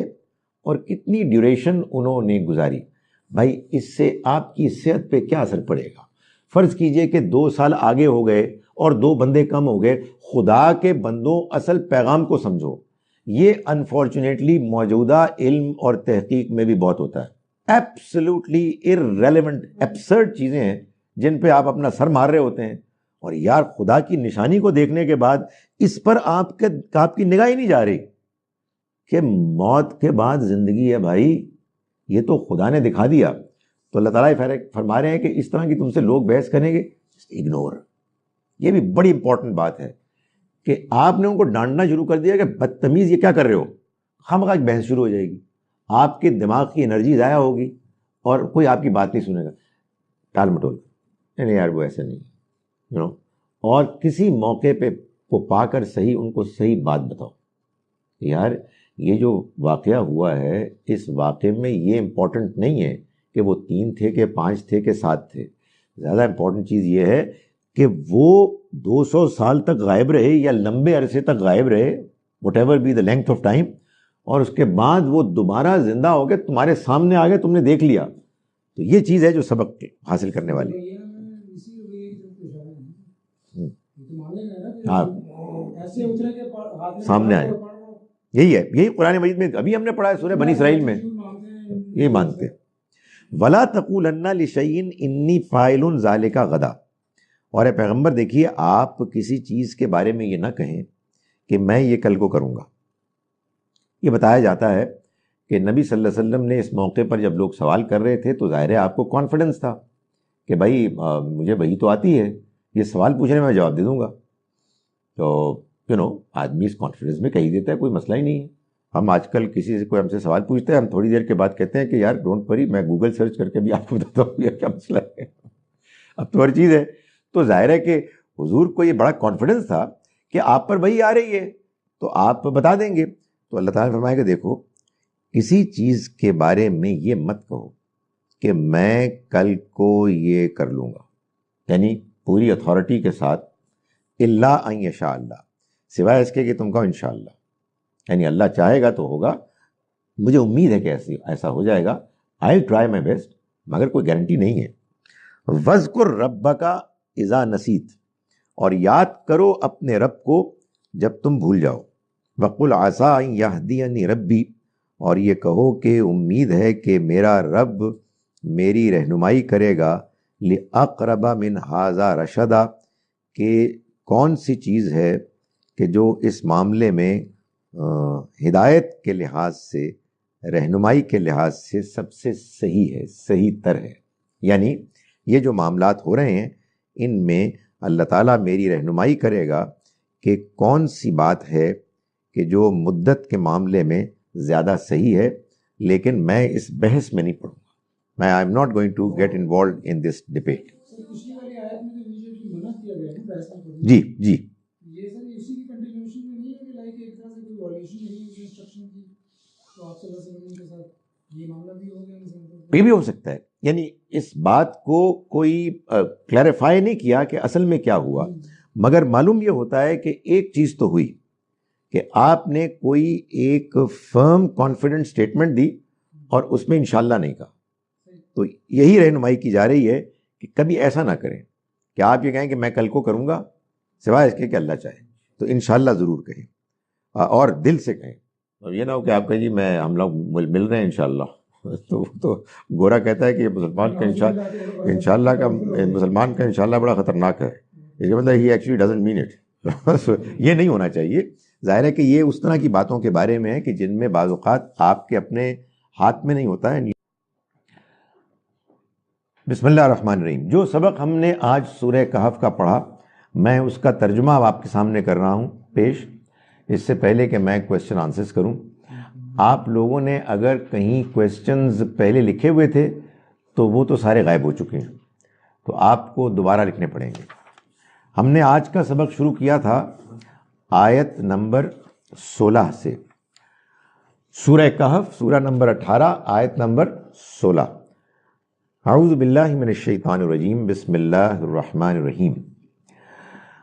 اور کتنی ڈیوریشن انہوں نے گزاری. بھائی اس سے آپ کی صحت پہ کیا اثر پڑے گا؟ فرض کیجئے کہ 2 سال آگے ہو گئے اور 2 بندے کم ہو گئے. خدا کے بندوں اصل پیغام کو سمجھو. یہ انفارچونیٹلی موجودہ علم اور تحقیق میں بھی بہت ہوتا ہے. ایبسلیوٹلی ارریلیونٹ ایبسرڈ چیزیں ہیں جن پہ آپ اپنا سر مار رہے ہوتے ہیں، اور یار خدا کی نشانی کو دیکھنے کے بعد اس پر آپ کی نگاہ ہی نہیں جا رہی کہ موت کے بعد زندگی ہے. بھائی یہ تو خدا نے دکھا دیا. تو اللہ تعالیٰ فرما رہے ہیں کہ اس طرح کی تم سے لوگ بحث کریں گے، اگنور. یہ بھی بڑی امپورٹنٹ بات ہے کہ آپ نے ان کو ڈانٹنا شروع کر دیا کہ بدتمیز یہ کیا کر رہے ہو، خواہ ایک بحث شروع ہو جائے گی، آپ کے دماغ کی انرجی ضائع ہوگی اور کوئی آپ کی بات نہیں سنے گا. ٹال مٹول، نہیں یار وہ ایسا نہیں، اور کسی موقع پہ کو پا کر صحیح ان کو صحیح بات بتاؤ. یار یہ جو واقعہ ہوا ہے اس واقعے میں یہ امپورٹنٹ نہیں ہے کہ وہ 3 تھے کہ 5 تھے کہ 7 تھے. زیادہ امپورٹنٹ چیز یہ ہے کہ وہ 200 سال تک غائب رہے یا لمبے عرصے تک غائب رہے، whatever be the length of time, اور اس کے بعد وہ دوبارہ زندہ ہو گئے، تمہارے سامنے آ گئے، تم نے دیکھ لیا. تو یہ چیز ہے جو سبق حاصل کرنے والی. ہاں سامنے آئے، یہی ہے، یہی قرآن مجید میں ابھی ہم نے پڑھا ہے سورہ بنی اسرائیل میں، یہی مانتے. وَلَا تَقُولَنَّ لِشَيْءٍ إِنِّي فَاعِلٌ ذَلِكَ غَدًا. اور اے پیغمبر دیکھیے آپ کسی چیز کے بارے میں یہ نہ کہیں کہ میں یہ کل کو کروں گا. یہ بتایا جاتا ہے کہ نبی صلی اللہ علیہ وسلم نے اس موقع پر جب لوگ سوال کر رہے تھے تو ظاہر ہے آپ کو کانفیڈنس تھا کہ بھائی مجھے وہی تو آتی ہے، یہ سوال پوچھنے میں جواب دے دوں گا. تو آدمی اس کانفیڈنس میں کہی دیتا ہے، کوئی مسئلہ ہی نہیں ہے. ہم آج کل کسی سے کوئی ہم سے سوال پوچھتے ہیں، ہم تھوڑی دیر کے بعد کہتے ہیں کہ یار ڈونٹ وری، میں گوگل سرچ کر کے بھی آپ کو بتاتا ہوں یہ کیا مسئلہ ہے. اب تو ہر چیز ہے. تو ظاہر ہے کہ حضور کو یہ بڑا کانفیڈنس تھا کہ آپ پر وہی آ رہی ہے تو آپ بتا دیں گے. تو اللہ تعالیٰ نے فرمایا کہ دیکھو کسی چیز کے بارے میں یہ مت کہو کہ میں کل کو یہ کر لوں گا، یعنی پوری اتھارٹی کے ساتھ، الا ان یشاء اللہ، سوائے اس کے کہ تم کہو انشاءاللہ، یعنی اللہ چاہے گا تو ہوگا، مجھے امید ہے کہ ایسا ہو جائے گا، آئی ٹرائی مائی بیسٹ، مگر کوئی گارنٹی نہیں ہے. وَاذْكُرْ رَبَّكَ اذا نسیت، اور یاد کرو اپنے رب کو جب تم بھول جاؤ. وَقُلْ عَسَىٰ أَن يَهْدِيَنِي رَبِّي، اور یہ کہو کہ امید ہے کہ میرا رب میری رہنمائی کرے گا. لِأَقْرَبَ مِنْ هَٰذَا رَشَدًا، کہ کون سی چیز ہے کہ جو اس معاملے میں ہدایت کے لحاظ سے، رہنمائی کے لحاظ سے سب سے صحیح ہے، صحیح تر ہے. یعنی یہ جو معاملات ہو رہے ہیں ان میں اللہ تعالیٰ میری رہنمائی کرے گا کہ کون سی بات ہے کہ جو مدت کے معاملے میں زیادہ صحیح ہے، لیکن میں اس بحث میں نہیں پڑھوں گا. میں I am not going to get involved in this debate. جی جی یہ بھی ہو سکتا ہے، یعنی اس بات کو کوئی کلیریفائی نہیں کیا کہ اصل میں کیا ہوا، مگر معلوم یہ ہوتا ہے کہ ایک چیز تو ہوئی کہ آپ نے کوئی ایک فرم کانفیڈنٹ سٹیٹمنٹ دی اور اس میں انشاءاللہ نہیں کہا. تو یہی رہنمائی کی جا رہی ہے کہ کبھی ایسا نہ کریں کہ آپ یہ کہیں کہ میں کل کو کروں گا سوائے اس کے کہ اللہ چاہے. تو انشاءاللہ ضرور کہیں اور دل سے کہیں. اور یہ نہ ہو کہ آپ کہیں جی ہم لوگ مل رہے ہیں انشاءاللہ. تو گورا کہتا ہے کہ یہ مسلمان کا انشاءاللہ کا مسلمان کا انشاءاللہ بڑا خطرناک ہے. اس کا مطلب ہی ایکچولی ڈزنٹ مین اٹ. یہ نہیں ہونا چاہیے. ظاہر ہے کہ یہ اس طرح کی باتوں کے بارے میں ہے کہ جن میں بعض اوقات آپ کے اپنے ہاتھ میں نہیں ہوتا ہے. بسم اللہ الرحمن الرحیم. جو سبق ہم نے آج سورہ کہف کا پڑھا، میں اس کا ترجمہ اب آپ کے سامنے کر رہا ہوں پیش. اس سے پہلے کہ میں کویسچن آنسرز کروں، آپ لوگوں نے اگر کہیں کویسچنز پہلے لکھے ہوئے تھے تو وہ تو سارے غائب ہو چکے ہیں، تو آپ کو دوبارہ لکھنے پڑیں گے. ہم نے آج کا سبق شروع کیا تھا آیت نمبر 16 سے، سورہ کہف سورہ نمبر 18 آیت نمبر 16. اعوذ باللہ من الشیطان الرجیم، بسم اللہ الرحمن الرحیم۔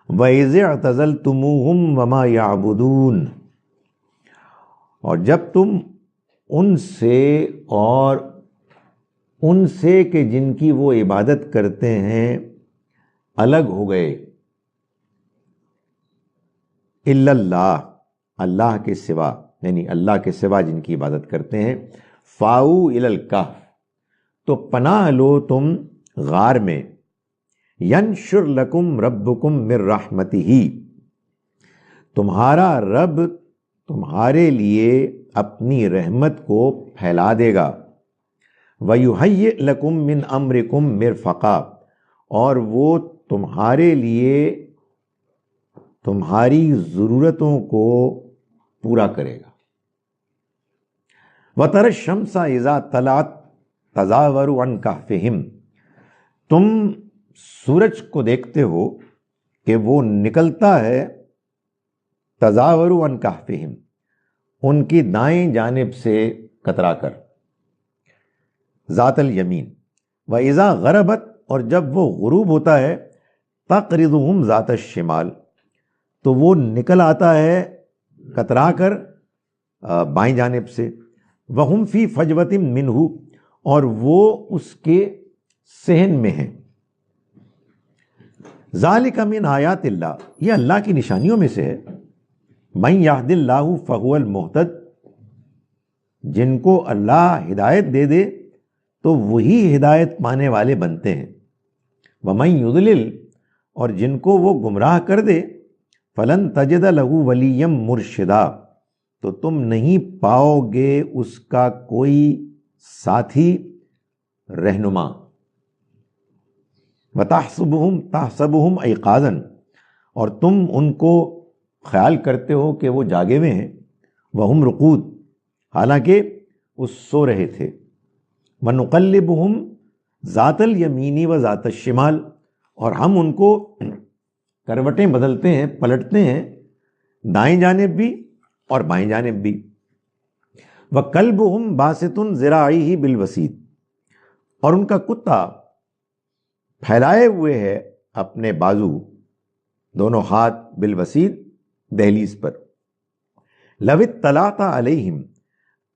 وَإِذِ اعْتَزَلْتُمُوهُمْ وَمَا يَعْبُدُونَ، اور جب تم ان سے اور ان سے کہ جن کی وہ عبادت کرتے ہیں الگ ہو گئے، الا اللہ، اللہ کے سوا، یعنی اللہ کے سوا جن کی عبادت کرتے ہیں، فاؤ الی الکہف، تو پناہ لو تم غار میں، ینشر لکم ربکم من رحمتہ، تمہارا رب تمہارے لیے اپنی رحمت کو پھیلا دے گا، وَيُهَيِّئْ لَكُم مِّنْ أَمْرِكُم مِّرْفَقًا، اور وہ تمہارے لیے تمہاری ضرورتوں کو پورا کرے گا۔ وَتَرَى الشَّمْسَ إِذَا طَلَعَتْ تَزَاوَرُ عَنْ كَهْفِهِمْ، تم سورج کو دیکھتے ہو کہ وہ نکلتا ہے تَزَاوَرُ عَنْ كَهْفِهِمْ، ان کی دائیں جانب سے کترا کر، ذات الیمین، وَإِذَا غَرَبَتْ، اور جب وہ غروب ہوتا ہے، تَقْرِضُهُمْ ذات الشمال، تو وہ نکل آتا ہے کترا کر بائیں جانب سے، وَهُمْ فِي فَجْوَةٍ مِّنْهُ، اور وہ اس کے صحن میں ہیں۔ ذَلِكَ مِنْ آیات اللہ، یہ اللہ کی نشانیوں میں سے ہے۔ مَن يَهْدِ اللَّهُ فَهُوَ الْمُهْتَدِ، جن کو اللہ ہدایت دے دے تو وہی ہدایت پانے والے بنتے ہیں۔ وَمَن يُضْلِلْ، اور جن کو وہ گمراہ کر دے، فَلَن تَجِدَ لَهُ وَلِيًّا مُرْشِدًا، تو تم نہیں پاؤ گے اس کا کوئی ساتھی رہنما۔ وَتَحْسَبُهُمْ أَيْقَاظًا، اور تم ان کو خیال کرتے ہو کہ وہ جاگے ہوئے ہیں، وَهُمْ رُقُودٌ، حالانکہ وہ سو رہے تھے۔ وَنُقَلِّبُهُمْ ذَاتَ الْيَمِينِ وَذَاتَ الشِّمَالِ، اور ہم ان کو کروٹیں بدلتے ہیں، پلٹتے ہیں، دائیں جانب بھی اور بائیں جانب بھی۔ وَكَلْبُهُمْ بَاسِطٌ ذِرَاعِهِ بِالْوَسِيدِ، اور ان کا کتا پھیلائے ہوئے ہے اپنے بازو، دونوں ہاتھ، بالوسید، دہلیز پر۔ لَوِ اطَّلَعْتَ عَلَيْهِمْ،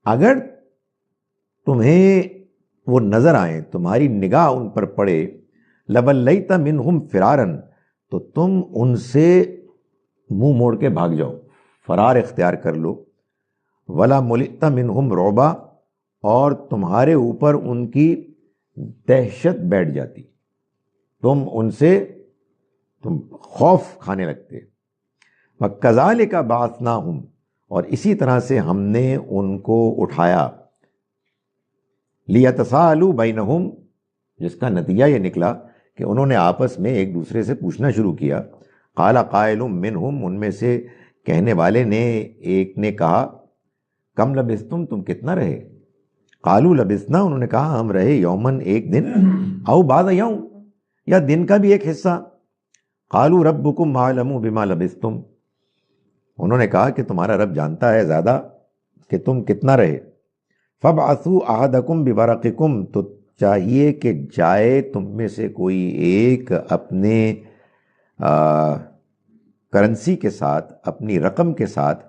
اگر تمہیں وہ نظر آئیں، تمہاری نگاہ ان پر پڑے، لَوَلَّيْتَ مِنْهُمْ فِرَارًا، تو تم ان سے منہ موڑ کے بھاگ جاؤ، فرار اختیار کر لو۔ وَلَا مُلِئْتَ مِنْهُمْ رُعْبًا، اور تمہارے اوپر ان کی دہشت بیٹھ جاتی، تم ان سے خوف کھانے لگتے۔ وَكَذَلِكَ بَعَثْنَاهُمْ، اور اسی طرح سے ہم نے ان کو اٹھایا، لِيَتَسَاءَلُوا بَيْنَهُمْ، جس کا نتیجہ یہ نکلا کہ انہوں نے آپس میں ایک دوسرے سے پوچھنا شروع کیا۔ قال قائل منہم، ان میں سے کہنے والے نے ایک نے کہا، کم لبثتم، تم کتنا رہے؟ قالوا لبثنا، انہوں نے کہا ہم رہے یومن، ایک دن، او بعض یوم، یا دن کا بھی ایک حصہ۔ قالوا ربکم اعلم بما لبثتم، انہوں نے کہا کہ تمہارا رب جانتا ہے زیادہ کہ تم کتنا رہے۔ فابعثوا احدکم بورقکم، تو چاہیے کہ جائے تم میں سے کوئی ایک اپنے کرنسی کے ساتھ، اپنی رقم کے ساتھ،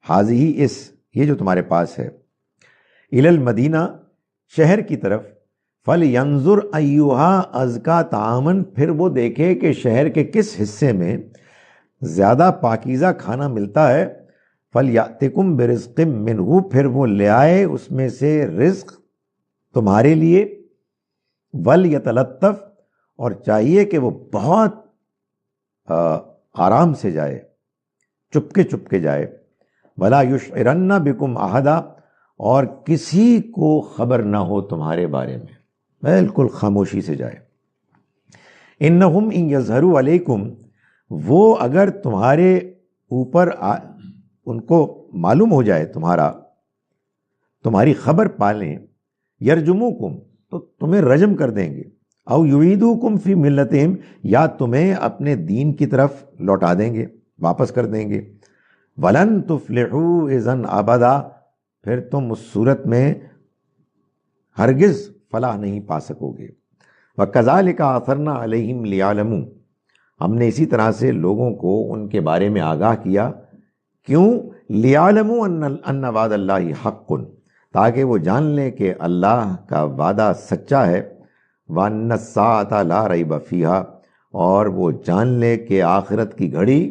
حاضی اس، یہ جو تمہارے پاس ہے، الی المدینہ، شہر کی طرف، فَلْيَنظُرْ أَيُّهَا أَزْكَىٰ طَعَامًا، پھر وہ دیکھے کہ شہر کے کس حصے میں زیادہ پاکیزہ کھانا ملتا ہے، فَلْيَأْتِكُمْ بِرِزْقٍ مِّنْهُ، پھر وہ لے آئے اس میں سے رزق تمہارے لیے، وَلْيَتَلَطَّفْ، اور چاہیے کہ وہ بہت آرام سے جائے، چپکے جائے، وَلَا يُشْعِرَنَّ بِكُمْ أَحَدًا، اور کسی کو خبر نہ ہو تمہارے بارے میں، بالکل خاموشی سے جائے۔ إِنَّهُمْ إِن يَظْهَرُوا عَلَيْكُمْ، وہ اگر تمہارے اوپر ان کو معلوم ہو جائے، تمہاری خبر پالیں، یرجموکم، تو تمہیں رجم کر دیں گے، او یعیدوکم فی ملتہم، یا تمہیں اپنے دین کی طرف لوٹا دیں گے، واپس کر دیں گے۔ ولن تفلحوا اذن ابدا، پھر تم اس صورت میں ہرگز فلاح نہیں پا سکو گے۔ وَكَذَلِكَ أَثَرْنَا عَلَيْهِمْ لِيَعْلَمُوا، ہم نے اسی طرح سے لوگوں کو ان کے بارے میں آگاہ کیا. کیوں؟ لِيَعْلَمُوا أَنَّ وَعْدَ اللَّهِ حَقٌّ، تاکہ وہ جان لیں کہ اللہ کا وعدہ سچا ہے. وَأَنَّ السَّاعَةَ لَا رَيْبَ فِيهَا، اور وہ جان لے کہ آخرت کی گھڑی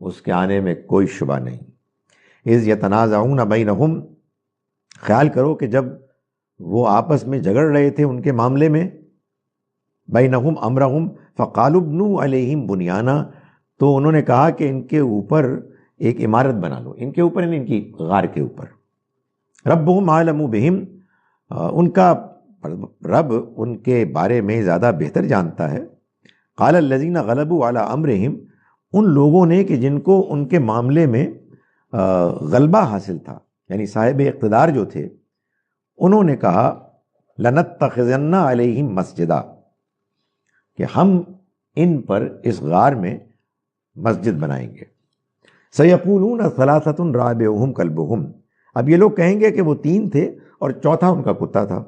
اس کے آنے میں کوئی شبہ نہیں. اِذْ يَتَنَازَعُونَ بَيْنَهُمْ، خیال کرو کہ جب وہ آپس میں جھگڑ رہے تھے ان کے معاملے میں، بینہم امرہم فقالوا ابنوا علیہم بنیانا، تو انہوں نے کہا کہ ان کے اوپر ایک عمارت بنا لو، ان کے اوپر یعنی ان کی غار کے اوپر. ربہم عالم بہم، ان کا رب ان کے بارے میں زیادہ بہتر جانتا ہے. قال الذین غلبوا علی امرہم، ان لوگوں نے کہ جن کو ان کے معاملے میں غلبہ حاصل تھا، یعنی صاحب اقتدار جو تھے، انہوں نے کہا لنتخذن علیہم مسجدا، کہ ہم ان پر اس غار میں مسجد بنائیں گے. سیقولون ثلاثۃ رابعہم کلبہم، اب یہ لوگ کہیں گے کہ وہ 3 تھے اور چوتھا ان کا کتا تھا.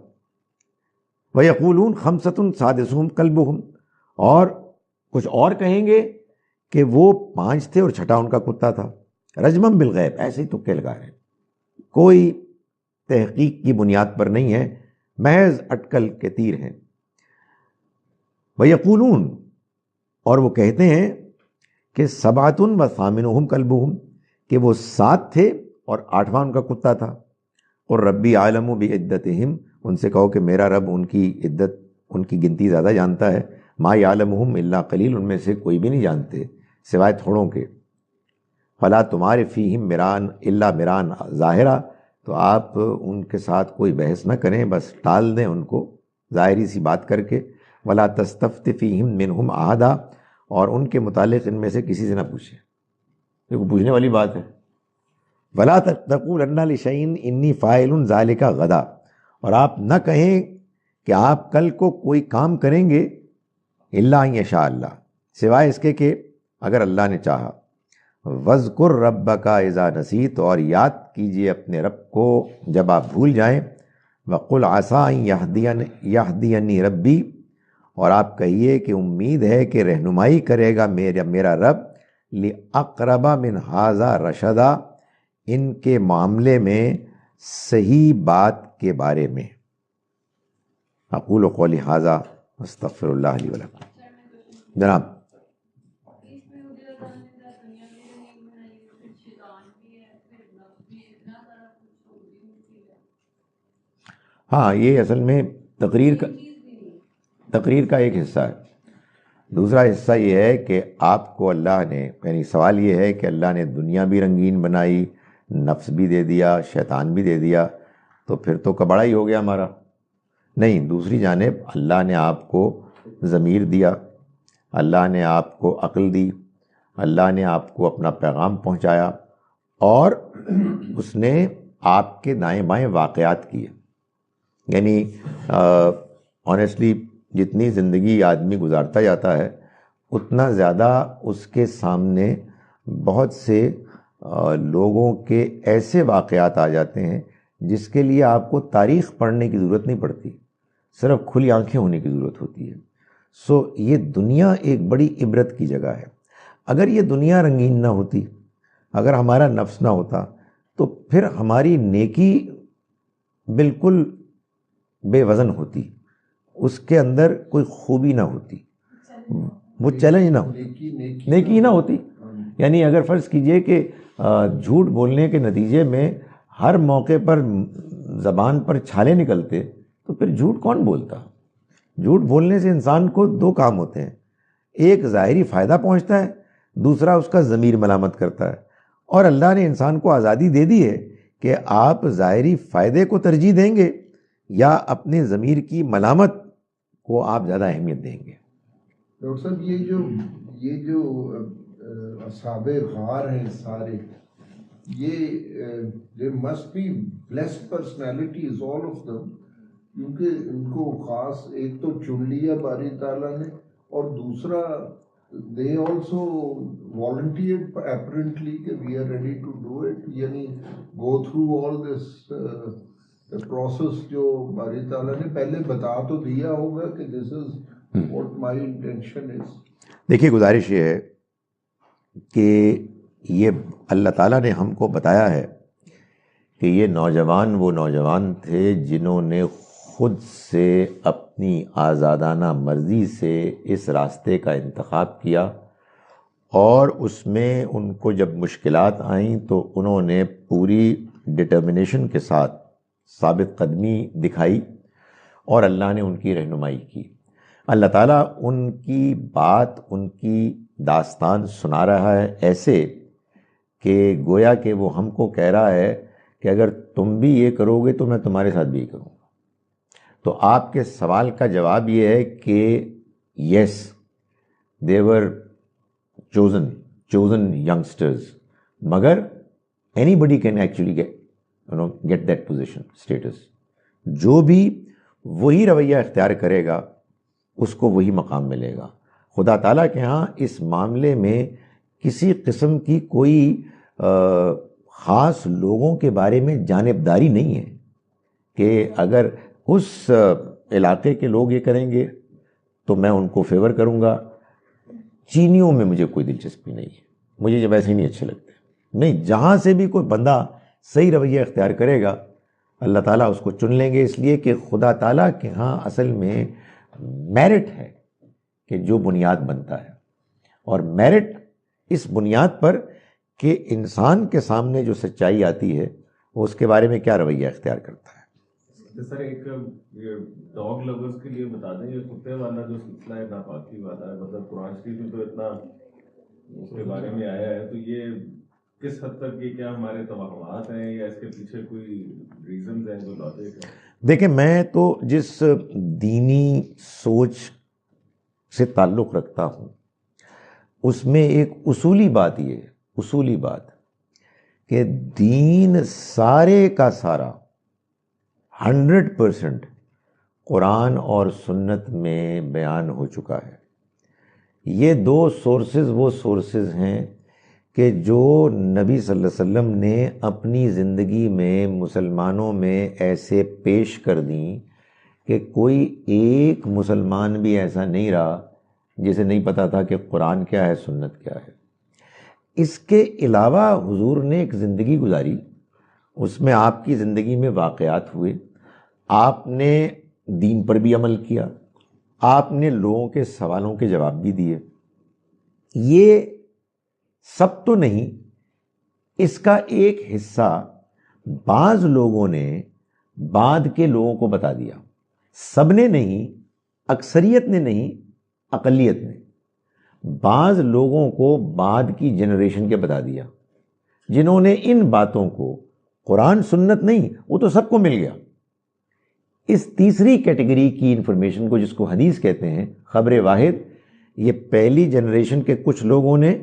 ویقولون خمسۃ سادسہم کلبہم، اور کچھ اور کہیں گے کہ وہ 5 تھے اور چھٹا ان کا کتا تھا. رجمم بالغیب، ایسے ہی تکے لگا رہے ہیں، کوئی تحقیق کی بنیاد پر نہیں ہے، محض اٹکل کے تیر ہیں. وَيَقُولُونَ، اور وہ کہتے ہیں کہ سبعۃ وثامنہم کلبہم، کہ وہ 7 تھے اور 8واں ان کا کتا تھا. اور ربی عالم بعدتہم، ان سے کہو کہ میرا رب ان کی عدت، ان کی گنتی زیادہ جانتا ہے. ما یعلمہم الا قلیل، ان میں سے کوئی بھی نہیں جانتے سوائے تھوڑوں کے. فلا تمار فیہم مران الا مران ظاہرہ، تو آپ ان کے ساتھ کوئی بحث نہ کریں، بس ٹال دیں ان کو ظاہری سی بات کر کے. ولا تستفت فیہم منہم احدا، اور ان کے متعلق ان میں سے کسی سے نہ پوچھیں، یہ کوئی پوچھنے والی بات ہے. ولا تقولن لشیء انی فاعل ذلک غدا، اور آپ نہ کہیں کہ آپ کل کو کوئی کام کریں گے، الا ان یشاء اللہ، سوائے اس کے کہ اگر اللہ نے چاہا. وَاذْكُرْ رَبَّكَ اذا نسیت، اور یاد کیجئے اپنے رب کو جب آپ بھول جائیں. وَقُلْ عَسَىٰ أَن يَهْدِيَنِي رَبِّي، اور آپ کہیے کہ امید ہے کہ رہنمائی کرے گا میرا رب لِأَقْرَبَ مِنْ هَٰذَا رَشَدًا، ان کے معاملے میں صحیح بات کے بارے میں. اقول قولی ھذا استغفر اللہ لی ولکم. جناب ہاں، یہ اصل میں تقریر کا ایک حصہ ہے. دوسرا حصہ یہ ہے کہ آپ کو اللہ نے، یعنی سوال یہ ہے کہ اللہ نے دنیا بھی رنگین بنائی، نفس بھی دے دیا، شیطان بھی دے دیا، تو پھر تو کبڑا ہی ہو گیا ہمارا. نہیں، دوسری جانب اللہ نے آپ کو ضمیر دیا، اللہ نے آپ کو عقل دی، اللہ نے آپ کو اپنا پیغام پہنچایا، اور اس نے آپ کے دائیں بائیں واقعات کیے. یعنی آنیسٹلی جتنی زندگی آدمی گزارتا جاتا ہے اتنا زیادہ اس کے سامنے بہت سے لوگوں کے ایسے واقعات آ جاتے ہیں جس کے لیے آپ کو تاریخ پڑھنے کی ضرورت نہیں پڑتی، صرف کھلی آنکھیں ہونے کی ضرورت ہوتی ہے. سو یہ دنیا ایک بڑی عبرت کی جگہ ہے. اگر یہ دنیا رنگین نہ ہوتی، اگر ہمارا نفس نہ ہوتا، تو پھر ہماری نیکی بالکل بے وزن ہوتی، اس کے اندر کوئی خوبی نہ ہوتی، وہ چیلنج نہ ہوتی، نیکی نہ ہوتی. یعنی اگر فرض کیجئے کہ جھوٹ بولنے کے نتیجے میں ہر موقع پر زبان پر چھالے نکلتے، تو پھر جھوٹ کون بولتا؟ جھوٹ بولنے سے انسان کو 2 کام ہوتے ہیں، ایک ظاہری فائدہ پہنچتا ہے، دوسرا اس کا ضمیر ملامت کرتا ہے. اور اللہ نے انسان کو آزادی دے دی ہے کہ آپ ظاہری فائدے کو ترجیح دیں گے یا اپنے ضمیر کی ملامت کو آپ زیادہ اہمیت دیں گے. ڈاکٹر صاحب یہ جو اصحاب غار ہیں سارے، یہ must be blessed personalities all of them, کیونکہ ان کو خاص ایک تو چن لیا باری تعالیٰ نے، اور دوسرا they also volunteered apparently کہ we are ready to do it، یعنی go through all this process جو باری تعالیٰ نے پہلے بتا تو دیا ہوگا کہ this is what my intention is. دیکھیے گزارش یہ ہے کہ یہ اللہ تعالیٰ نے ہم کو بتایا ہے کہ یہ نوجوان وہ نوجوان تھے جنہوں نے خود سے اپنی آزادانہ مرضی سے اس راستے کا انتخاب کیا، اور اس میں ان کو جب مشکلات آئیں تو انہوں نے پوری ڈٹرمنیشن کے ساتھ ثابت قدمی دکھائی اور اللہ نے ان کی رہنمائی کی۔ اللہ تعالیٰ ان کی بات، ان کی داستان سنا رہا ہے ایسے کہ گویا کہ وہ ہم کو کہہ رہا ہے کہ اگر تم بھی یہ کرو گے تو میں تمہارے ساتھ بھی یہ کروں گا۔ تو آپ کے سوال کا جواب یہ ہے کہ یس they were chosen youngsters، مگر anybody can actually get that position status۔ جو بھی وہی رویہ اختیار کرے گا اس کو وہی مقام ملے گا۔ خدا تعالیٰ کے ہاں اس معاملے میں کسی قسم کی کوئی خاص لوگوں کے بارے میں جانبداری نہیں ہے کہ اگر اس علاقے کے لوگ یہ کریں گے تو میں ان کو فیور کروں گا۔ چینیوں میں مجھے کوئی دلچسپی نہیں ہے، مجھے یہ ویسے ہی نہیں اچھے لگتے۔ نہیں، جہاں سے بھی کوئی بندہ صحیح رویہ اختیار کرے گا اللہ تعالیٰ اس کو چن لیں گے، اس لیے کہ خدا تعالیٰ کے ہاں اصل میں میرٹ ہے کہ جو بنیاد بنتا ہے، اور میرٹ اس بنیاد پر کہ انسان کے سامنے جو سچائی آتی ہے وہ اس کے بارے میں کیا رویہ اختیار کرتا ہے۔ سر ایک ڈاگ لورز کے لیے بتا دیں، یہ کتے والا جو سلسلہ ہے ناپاکی والا ہے، مطلب قرآن شریف میں تو اتنا اس کے بارے میں آیا ہے، تو یہ کس حد تک یہ کیا ہمارے توہمات ہیں یا اس کے پیچھے کوئی ریزنز ہیں جو لاجک ہے؟ دیکھیں، میں تو جس دینی سوچ سے تعلق رکھتا ہوں اس میں ایک اصولی بات یہ ہے، اصولی بات کہ دین سارے کا سارا 100% قرآن اور سنت میں بیان ہو چکا ہے۔ یہ دو سورسز وہ سورسز ہیں کہ جو نبی صلی اللہ علیہ وسلم نے اپنی زندگی میں مسلمانوں میں ایسے پیش کر دیں کہ کوئی ایک مسلمان بھی ایسا نہیں رہا جسے نہیں پتا تھا کہ قرآن کیا ہے، سنت کیا ہے۔ اس کے علاوہ حضور نے ایک زندگی گزاری، اس میں آپ کی زندگی میں واقعات ہوئے، آپ نے دین پر بھی عمل کیا، آپ نے لوگوں کے سوالوں کے جواب بھی دیے۔ یہ سب تو نہیں، اس کا ایک حصہ بعض لوگوں نے بعد کے لوگوں کو بتا دیا، سب نے نہیں، اکثریت نے نہیں، اقلیت نے۔ بعض لوگوں کو بعد کی جنریشن کے بتا دیا جنہوں نے ان باتوں کو، قرآن سنت نہیں، وہ تو سب کو مل گیا۔ اس تیسری کیٹیگری کی انفارمیشن کو، جس کو حدیث کہتے ہیں، خبر واحد، یہ پہلی جنریشن کے کچھ لوگوں نے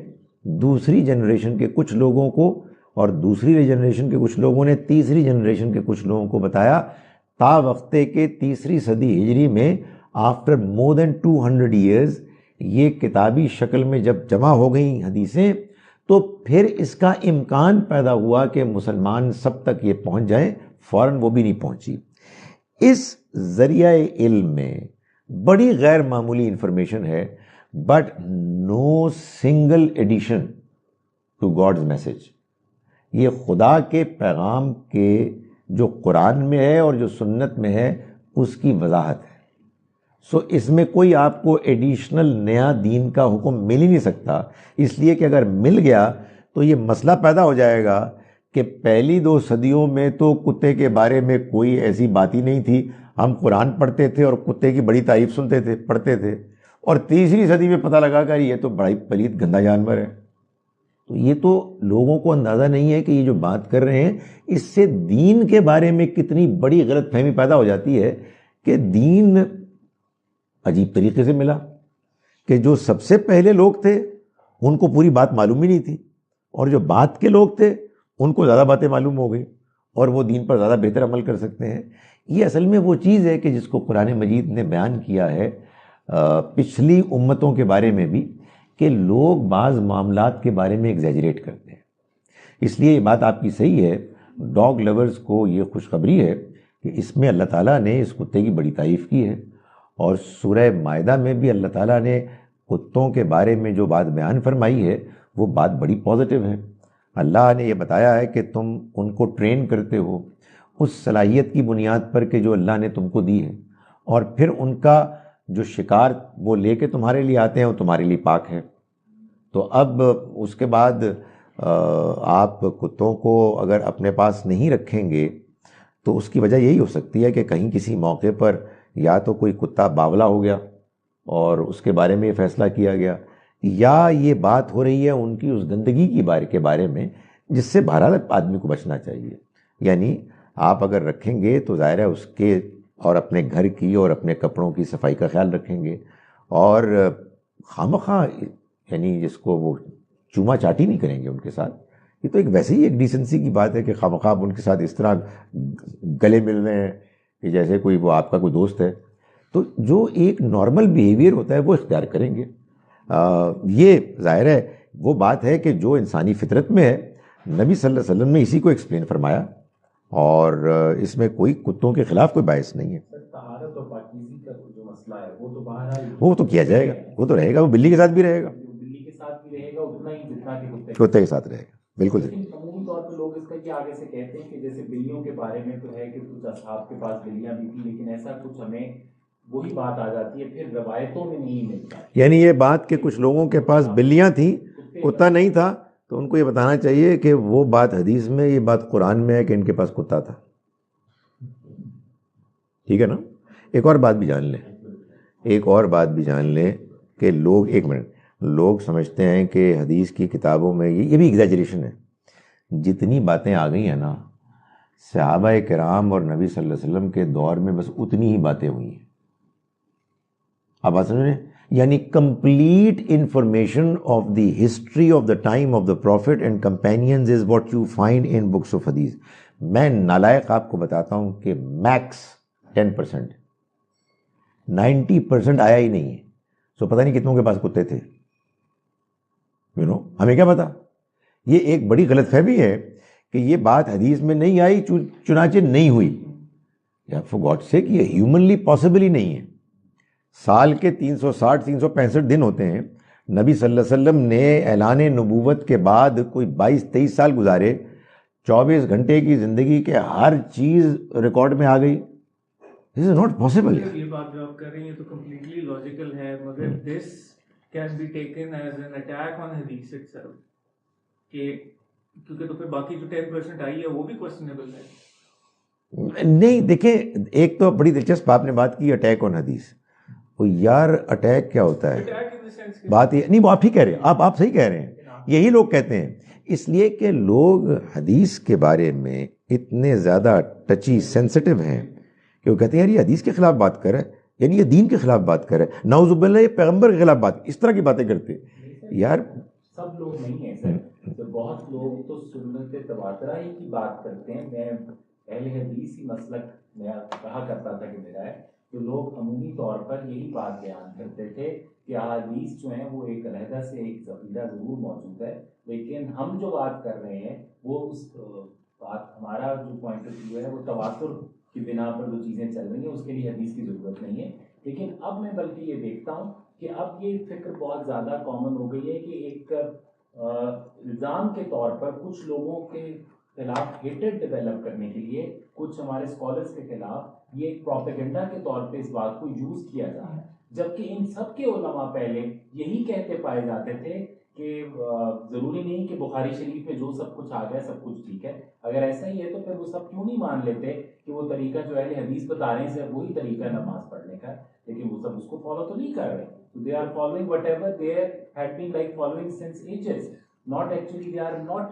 دوسری جنریشن کے کچھ لوگوں کو، اور دوسری جنریشن کے کچھ لوگوں نے تیسری جنریشن کے کچھ لوگوں کو بتایا، تا وقتے کے تیسری صدی ہجری میں آفٹر مور دین 200 ایئرز یہ کتابی شکل میں جب جمع ہو گئیں حدیثیں، تو پھر اس کا امکان پیدا ہوا کہ مسلمان سب تک یہ پہنچ جائیں، فوراً وہ بھی نہیں پہنچی۔ اس ذریعہ علم میں بڑی غیر معمولی انفارمیشن ہے، but no single addition to God's message. یہ خدا کے پیغام کے جو قرآن میں ہے اور جو سنت میں ہے اس کی وضاحت ہے۔ سو اس میں کوئی آپ کو ایڈیشنل نیا دین کا حکم مل ہی نہیں سکتا، اس لیے کہ اگر مل گیا تو یہ مسئلہ پیدا ہو جائے گا کہ پہلی 2 صدیوں میں تو کتے کے بارے میں کوئی ایسی بات ہی نہیں تھی، ہم قرآن پڑھتے تھے اور کتے کی بڑی تعریف سنتے تھے، پڑھتے تھے، اور تیسری صدی میں پتہ لگا کہ یہ تو بڑا ہی پلید گندا جانور ہے۔ تو یہ تو لوگوں کو اندازہ نہیں ہے کہ یہ جو بات کر رہے ہیں اس سے دین کے بارے میں کتنی بڑی غلط فہمی پیدا ہو جاتی ہے کہ دین عجیب طریقے سے ملا، کہ جو سب سے پہلے لوگ تھے ان کو پوری بات معلوم ہی نہیں تھی، اور جو بعد کے لوگ تھے ان کو زیادہ باتیں معلوم ہو گئی اور وہ دین پر زیادہ بہتر عمل کر سکتے ہیں۔ یہ اصل میں وہ چیز ہے کہ جس کو قرآن مجید نے بیان کیا ہے پچھلی امتوں کے بارے میں بھی، کہ لوگ بعض معاملات کے بارے میں ایگزیجریٹ کرتے ہیں۔ اس لیے یہ بات آپ کی صحیح ہے، ڈاگ لورز کو یہ خوشخبری ہے کہ اس میں اللہ تعالیٰ نے اس کتے کی بڑی تعریف کی ہے، اور سورہ مائدہ میں بھی اللہ تعالیٰ نے کتوں کے بارے میں جو بات بیان فرمائی ہے وہ بات بڑی پازیٹیو ہے. اللہ نے یہ بتایا ہے کہ تم ان کو ٹرین کرتے ہو اس صلاحیت کی بنیاد پر کہ جو اللہ نے تم کو دی ہے، اور پھر ان کا جو شکار وہ لے کے تمہارے لیے آتے ہیں وہ تمہارے لیے پاک ہے. تو اب اس کے بعد آپ کتوں کو اگر اپنے پاس نہیں رکھیں گے تو اس کی وجہ یہی ہو سکتی ہے کہ کہیں کسی موقع پر یا تو کوئی کتا باولا ہو گیا اور اس کے بارے میں یہ فیصلہ کیا گیا، یا یہ بات ہو رہی ہے ان کی اس گندگی کے بارے میں جس سے بہرحال آدمی کو بچنا چاہیے. یعنی آپ اگر رکھیں گے تو ظاہر ہے اس کے اور اپنے گھر کی اور اپنے کپڑوں کی صفائی کا خیال رکھیں گے، اور خامخواہ یعنی جس کو وہ چوما چاٹی نہیں کریں گے ان کے ساتھ. یہ تو ایک ویسے ہی ایک ڈیسنسی کی بات ہے کہ خامخواہ ان کے ساتھ اس طرح گلے مل رہے ہیں کہ جیسے کوئی وہ آپ کا کوئی دوست ہے. تو جو ایک نارمل بیہیویئر ہوتا ہے وہ اختیار کریں گے. یہ ظاہر ہے وہ بات ہے کہ جو انسانی فطرت میں ہے. نبی صلی اللہ علیہ وسلم نے اسی کو ایکسپلین فرمایا، اور اس میں کوئی کتوں کے خلاف کوئی باعث نہیں ہے. طہارت اور پاکیزگی کا جو مسئلہ ہے وہ تو بہرحال وہ تو کیا جائے گا، وہ تو رہے گا، وہ بلی کے ساتھ بھی رہے گا، بلی کے ساتھ بھی رہے گا اتنا ہی جتنا کہ کتے کے ساتھ رہے گا. بالکل. لیکن عمومی طور پہ لوگ اس کا یہ آگے سے کہتے ہیں کہ جیسے بلیوں کے بارے میں تو ہے کہ کچھ اصحاب کے پاس بلیاں بھی تھیں، لیکن ایسا کچھ ہمیں وہی بات آ جاتی ہے پھر روایتوں میں نہیں ملتا. یعنی یہ بات کہ کچھ لوگوں کے پاس بلیاں تھیں کتا نہیں تھا، تو ان کو یہ بتانا چاہیے کہ وہ بات حدیث میں، یہ بات قرآن میں ہے کہ ان کے پاس کتا تھا. ٹھیک ہے نا. ایک اور بات بھی جان لیں کہ لوگ، ایک منٹ، لوگ سمجھتے ہیں کہ حدیث کی کتابوں میں یہ بھی ایگزیجریشن ہے. جتنی باتیں آ گئی ہیں نا صحابہ کرام اور نبی صلی اللہ علیہ وسلم کے دور میں بس اتنی ہی باتیں ہوئی ہیں. آپ بات سمجھ رہے ہیں؟ یعنی complete information of the history of the time of the prophet and companions is what you find in books of حدیث. میں نالائق آپ کو بتاتا ہوں کہ میکس 10%، 90% آیا ہی نہیں ہے. سو پتہ نہیں کتنوں کے پاس کتے تھے، ہمیں کیا پتا. یہ ایک بڑی غلط فہمی ہے کہ یہ بات حدیث میں نہیں آئی چنانچہ نہیں ہوئی. یا فار گاڈ سیک یہ ہیومنلی پاسبل ہی نہیں ہے. سال کے 360 365 دن ہوتے ہیں. نبی صلی اللہ علیہ وسلم نے اعلان نبوت کے بعد کوئی 22-23 سال گزارے، 24 گھنٹے کی زندگی کے ہر چیز ریکارڈ میں آ گئی. دس از ناٹ پاسبل. یہ بات جو آپ کر رہی ہیں تو کمپلیٹلی لاجیکل ہے، مگر this can be taken as an attack on حدیث اٹسیلف، کہ کیونکہ تو پھر باقی جو 10% آئی ہے وہ بھی کوسچنیبل ہے. نہیں دیکھیں، ایک تو بڑی دلچسپ آپ نے بات کی اٹیک آن حدیث. وہ یار اٹیک کیا ہوتا ہے؟ بات یہ نہیں، وہ آپ ہی کہہ رہے ہیں، آپ صحیح کہہ رہے ہیں. یہی لوگ کہتے ہیں، اس لیے کہ لوگ حدیث کے بارے میں اتنے زیادہ ٹچی سینسٹیو ہیں کہ وہ کہتے ہیں یار یہ حدیث کے خلاف بات کر رہا ہے، یعنی یہ دین کے خلاف بات کر رہا ہے، نعوذ باللہ یہ پیغمبر کے خلاف بات، اس طرح کی باتیں کرتے ہیں. یار سب لوگ نہیں ہیں سر، بہت لوگ تو سنت تواترہ ہی کی بات کرتے ہیں. میں اہل حدیث کی مسلک میں کہا کرتا تھا کہ میرا ہے، تو لوگ عمومی طور پر یہی بات بیان کرتے تھے کہ احادیث جو ہیں وہ ایک علیحدہ سے ایک ذخیرہ ضرور موجود ہے، لیکن ہم جو بات کر رہے ہیں وہ اس بات، ہمارا جو پوائنٹ آف ویو ہے وہ تواتر کی بنا پر جو چیزیں چل رہی ہیں اس کے لیے حدیث کی ضرورت نہیں ہے. لیکن اب میں بلکہ یہ دیکھتا ہوں کہ اب یہ فکر بہت زیادہ کامن ہو گئی ہے کہ ایک الزام کے طور پر کچھ لوگوں کے خلاف ہیٹڈ ڈیولپ کرنے کے لیے کچھ ہمارے اسکالرس کے خلاف یہ ایک پروپیگنڈا کے طور پہ اس بات کو یوز کیا جا رہا ہے، جبکہ ان سب کے علماء پہلے یہی کہتے پائے جاتے تھے کہ ضروری نہیں کہ بخاری شریف میں جو سب کچھ آ گیا سب کچھ ٹھیک ہے. اگر ایسا ہی ہے تو پھر وہ سب کیوں نہیں مان لیتے کہ وہ طریقہ جو اہل حدیث بتا رہے ہیں وہی طریقہ نماز پڑھنے کا ہے، لیکن وہ سب اس کو فالو تو نہیں کر رہے. So they are following whatever they had been like following since ages. Not actually they are not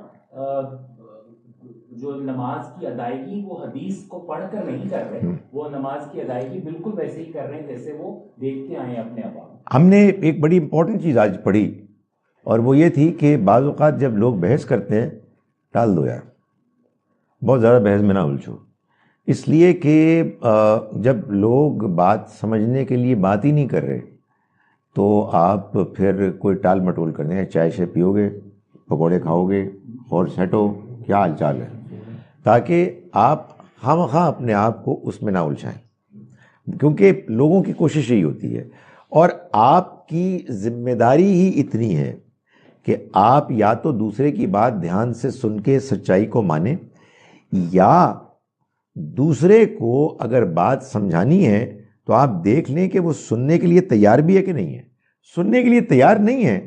جو نماز کی ادائیگی وہ حدیث کو پڑھ کر نہیں کر رہے، وہ نماز کی ادائیگی بالکل ویسے ہی کر رہے ہیں جیسے وہ دیکھتے آئے ہیں اپنے عوام. ہم نے ایک بڑی امپورٹنٹ چیز آج پڑھی، اور وہ یہ تھی کہ بعض اوقات جب لوگ بحث کرتے ہیں ٹال دو یار، بہت زیادہ بحث میں نہ الجھو. اس لیے کہ جب لوگ بات سمجھنے کے لیے بات ہی نہیں کر رہے تو آپ پھر کوئی ٹال مٹول کر دیں، چائے شے پیو گے، پکوڑے کھاؤ گے اور سیٹو کیا حال چال ہے، تاکہ آپ خواہ اپنے آپ کو اس میں نہ الجھائیں. کیونکہ لوگوں کی کوشش یہی ہوتی ہے، اور آپ کی ذمہ داری ہی اتنی ہے کہ آپ یا تو دوسرے کی بات دھیان سے سن کے سچائی کو مانیں، یا دوسرے کو اگر بات سمجھانی ہے تو آپ دیکھ لیں کہ وہ سننے کے لیے تیار بھی ہے کہ نہیں ہے. سننے کے لیے تیار نہیں ہے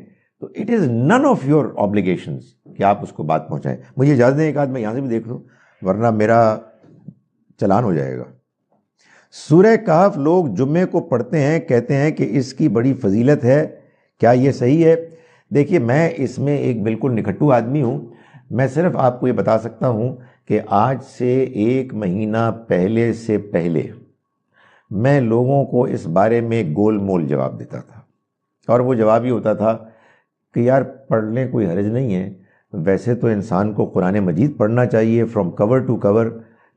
تو it is none of your obligations کہ آپ اس کو بات پہنچائیں. مجھے اجازت دیں ایک آدھ میں یہاں سے بھی دیکھ لوں ورنہ میرا چلان ہو جائے گا. سورہ کہف لوگ جمعے کو پڑھتے ہیں، کہتے ہیں کہ اس کی بڑی فضیلت ہے، کیا یہ صحیح ہے؟ دیکھیے میں اس میں ایک بالکل نکھٹو آدمی ہوں. میں صرف آپ کو یہ بتا سکتا ہوں کہ آج سے 1 مہینہ پہلے سے پہلے میں لوگوں کو اس بارے میں گول مول جواب دیتا تھا، اور وہ جواب یہ ہوتا تھا کہ یار پڑھ لیں، کوئی حرج نہیں ہے. ویسے تو انسان کو قرآن مجید پڑھنا چاہیے فرام کور ٹو کور،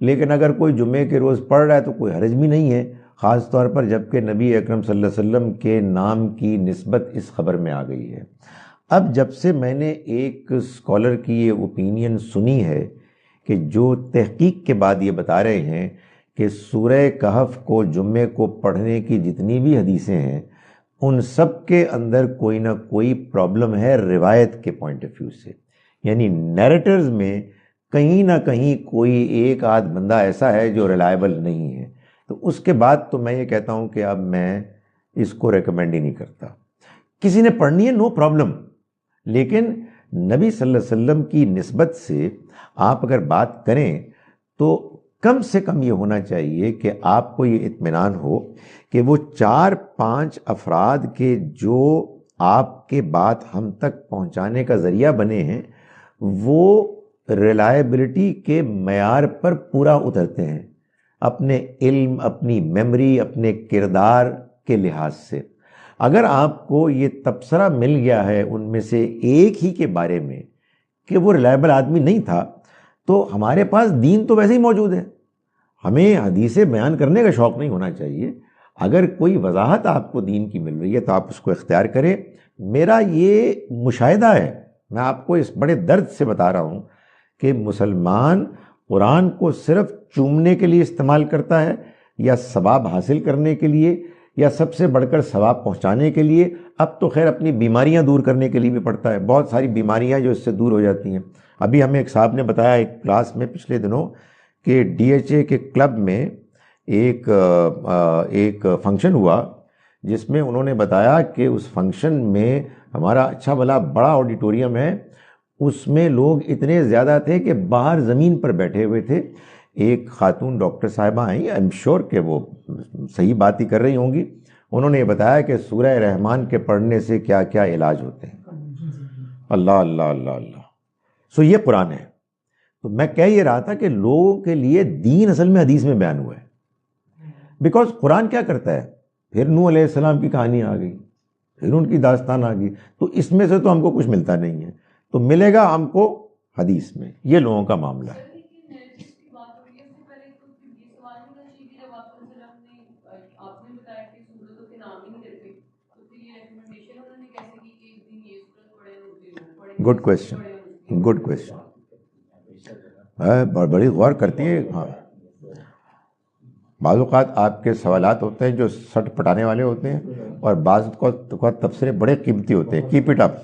لیکن اگر کوئی جمعے کے روز پڑھ رہا ہے تو کوئی حرج بھی نہیں ہے، خاص طور پر جب کہ نبی اکرم صلی اللہ علیہ وسلم کے نام کی نسبت اس خبر میں آ گئی ہے. اب جب سے میں نے ایک اسکالر کی یہ اوپینین سنی ہے کہ جو تحقیق کے بعد یہ بتا رہے ہیں کہ سورہ کہف کو جمعے کو پڑھنے کی جتنی بھی حدیثیں ہیں ان سب کے اندر کوئی نہ کوئی پرابلم ہے روایت کے پوائنٹ آف ویو سے، یعنی نیریٹرز میں کہیں نہ کہیں کوئی ایک آدھ بندہ ایسا ہے جو ریلائبل نہیں ہے. تو اس کے بعد تو میں یہ کہتا ہوں کہ اب میں اس کو ریکمینڈ ہی نہیں کرتا. کسی نے پڑھنی ہے نو پرابلم، لیکن نبی صلی اللہ علیہ وسلم کی نسبت سے آپ اگر بات کریں تو کم سے کم یہ ہونا چاہیے کہ آپ کو یہ اطمینان ہو کہ وہ 4-5 افراد کے جو آپ کے بات ہم تک پہنچانے کا ذریعہ بنے ہیں وہ ریلائبلٹی کے معیار پر پورا اترتے ہیں، اپنے علم، اپنی میموری، اپنے کردار کے لحاظ سے. اگر آپ کو یہ تبصرہ مل گیا ہے ان میں سے ایک ہی کے بارے میں کہ وہ ریلائبل آدمی نہیں تھا، تو ہمارے پاس دین تو ویسے ہی موجود ہے. ہمیں حدیثیں بیان کرنے کا شوق نہیں ہونا چاہیے. اگر کوئی وضاحت آپ کو دین کی مل رہی ہے تو آپ اس کو اختیار کریں. میرا یہ مشاہدہ ہے، میں آپ کو اس بڑے درد سے بتا رہا ہوں کہ مسلمان قرآن کو صرف چومنے کے لیے استعمال کرتا ہے، یا ثواب حاصل کرنے کے لیے، یا سب سے بڑھ کر ثواب پہنچانے کے لیے. اب تو خیر اپنی بیماریاں دور کرنے کے لیے بھی پڑھتا ہے. بہت ساری بیماریاں جو اس سے دور ہو جاتی ہیں. ابھی ہمیں ایک صاحب نے بتایا ایک کلاس میں پچھلے دنوں کہ ڈی ایچ اے کے کلب میں ایک فنکشن ہوا جس میں انہوں نے بتایا کہ اس فنکشن میں ہمارا اچھا بھلا بڑا آڈیٹوریم ہے، اس میں لوگ اتنے زیادہ تھے کہ باہر زمین پر بیٹھے ہوئے تھے. ایک خاتون ڈاکٹر صاحبہ آئیں، آئی ایم شیور کہ وہ صحیح بات ہی کر رہی ہوں گی. انہوں نے یہ بتایا کہ سورہ رحمان کے پڑھنے سے کیا کیا علاج ہوتے ہیں. اللہ اللہ اللہ اللہ. سو یہ قرآن ہے. تو میں کہہ یہ رہا تھا کہ لوگوں کے لیے دین اصل میں حدیث میں بیان ہوا ہے. بیکاز قرآن کیا کرتا ہے، پھر نوح علیہ السلام کی کہانی آ گئی، پھر ان کی داستان آ گئی، تو اس میں سے تو ہم کو کچھ ملتا نہیں ہے، تو ملے گا ہم کو حدیث میں. یہ لوگوں کا معاملہ ہے. Good question, good question. بڑی غور کرتی ہے. ہاں بعض اوقات آپ کے سوالات ہوتے ہیں جو سٹ پٹانے والے ہوتے ہیں، اور بعض اوقات تبصرے بڑے قیمتی ہوتے ہیں. Keep it up.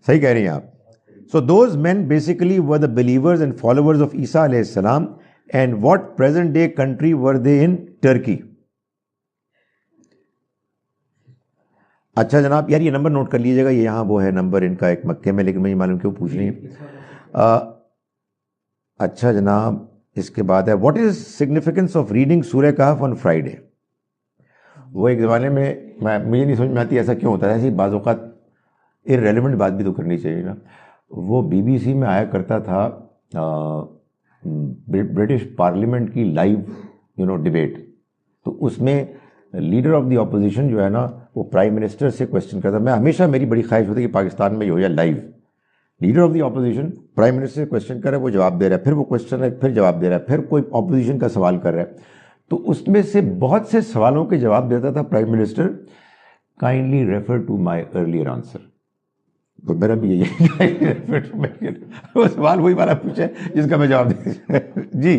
صحیح کہہ رہی ہیں آپ. So those men basically were the believers and followers of Isa alayhi salam. And what present day country were they in? Turkey. اچھا جناب، یار یہ نمبر نوٹ کر لیجیے گا، یہ یہاں وہ ہے نمبر ان کا ایک مکے میں، لیکن مجھے معلوم کیوں پوچھ رہی ہیں. اچھا جناب، اس کے بعد ہے what is significance of reading سورہ کہف آن فرائیڈے. وہ ایک زمانے میں مجھے نہیں سمجھ میں آتی ایسا کیوں ہوتا ہے. ایسی بعض اوقات ارریلیونٹ بات بھی تو کرنی چاہیے نا. وہ بی بی سی میں آیا کرتا تھا برٹش پارلیمنٹ کی لائیو ڈبیٹ. تو اس میں لیڈر آف دی اپوزیشن جو ہے نا وہ پرائم منسٹر سے کویشچن کرتا. میں ہمیشہ میری بڑی خواہش ہوتی ہے کہ پاکستان میں یہ ہو جائے live. Leader of the opposition prime minister سے کویشچن کر رہا ہے، وہ جواب دے رہا ہے، پھر وہ کویشچن ہے، پھر جواب دے رہا ہے، پھر کوئی اپوزیشن کا سوال کر رہا ہے. تو اس میں سے بہت سے سوالوں کے جواب دیتا تھا prime minister, kindly refer to my earlier answer. تو میرا بھی یہی وہ سوال وہی والا پوچھے جس کا میں جواب دے. جی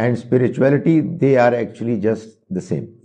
and spirituality, they are actually just the same.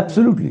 Absolutely.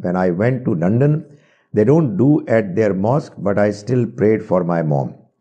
when I went to London, they don't do at their mosque, but I still prayed for my mom.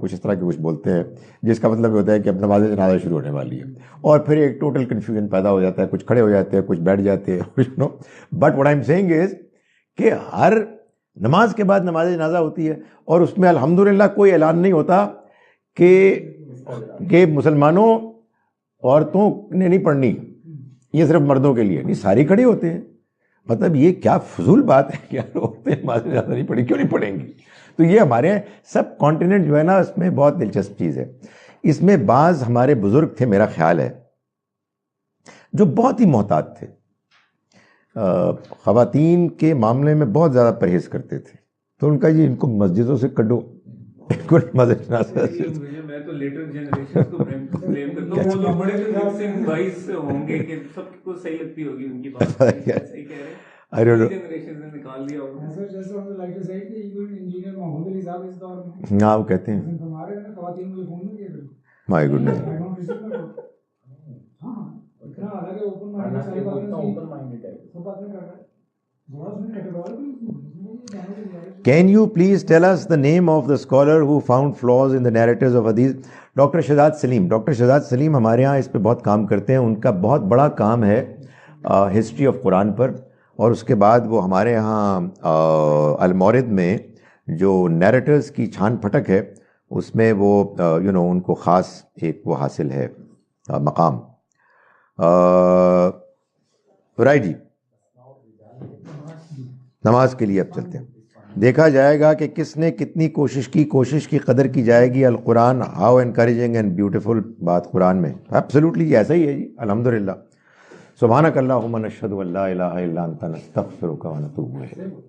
کچھ اس طرح کے کچھ بولتے ہیں جس کا مطلب ہوتا ہے کہ اب نماز جنازہ شروع ہونے والی ہے، اور پھر ایک ٹوٹل کنفیوژن پیدا ہو جاتا ہے، کچھ کھڑے ہو جاتے ہیں، کچھ بیٹھ جاتے ہیں، but what I am seeing is کہ ہر نماز کے بعد نماز جنازہ ہوتی ہے، اور اس میں الحمدللہ کوئی اعلان نہیں ہوتا کہ مسلمانوں عورتوں نے نہیں پڑھنی، یہ صرف مردوں کے لیے نہیں، ساری کھڑے ہوتے ہیں. مطلب یہ کیا فضول بات ہے کہ یار عورتیں نماز جنازہ نہیں پڑھی، کیوں نہیں پڑھیں گی؟ تو یہ ہمارے سب کانٹیننٹ جو ہے نا، اس میں بہت دلچسپ چیز ہے. اس میں بعض ہمارے بزرگ تھے، میرا خیال ہے، جو بہت ہی محتاط تھے، خواتین کے معاملے میں بہت زیادہ پرہیز کرتے تھے. تو ان کا یہ ان کو مسجدوں سے کڈو، میں تو لیٹر جنریشن کو بلیم کرتا ہوں. وہ لوگ بڑے کنوینسنگ وائز ہوں گے کہ سب کو صحیح لگتی ہوگی ان کی بات، صحیح کہہ رہے ہیں. جنریشن نے نکال دیا ہوگا. جیسے ہم نے لائٹر سائڈ کے انجینئر محمد علی صاحب اس دور میں، ہاں وہ کہتے ہیں ہمارے خواتین مجھے فون نہیں کیا کریں. مائی گڈنس. ہاں اتنا الگ ہے، اوپن مائنڈ، ساری باتیں اوپن مائنڈ ہے، سب باتیں کر رہا ہے. Can you please tell us the name of the scholar who found flaws in the narratives of Hadith? Doctor Shahzad Salim. Doctor Shahzad Salim ہمارے ہاں اس پہ بہت کام کرتے ہیں. ان کا بہت بڑا کام ہے ہسٹری آف قرآن پر، اور اس کے بعد وہ ہمارے ہاں المورد میں جو نیریٹرز کی چھان پھٹک ہے، اس میں وہ ان کو خاص ایک وہ حاصل ہے مقام. رائٹ جی، نماز کے لیے اب چلتے ہیں. دیکھا جائے گا کہ کس نے کتنی کوشش کی، کوشش کی قدر کی جائے گی. القرآن ہاؤ انکریجنگ اینڈ بیوٹیفل بات قرآن میں، ایبسلیوٹلی ایسا ہی ہے جی. الحمدللہ. سبحانک اللہم نشہد ان لا الہ الا انت نستغفرک ونتوب الیک.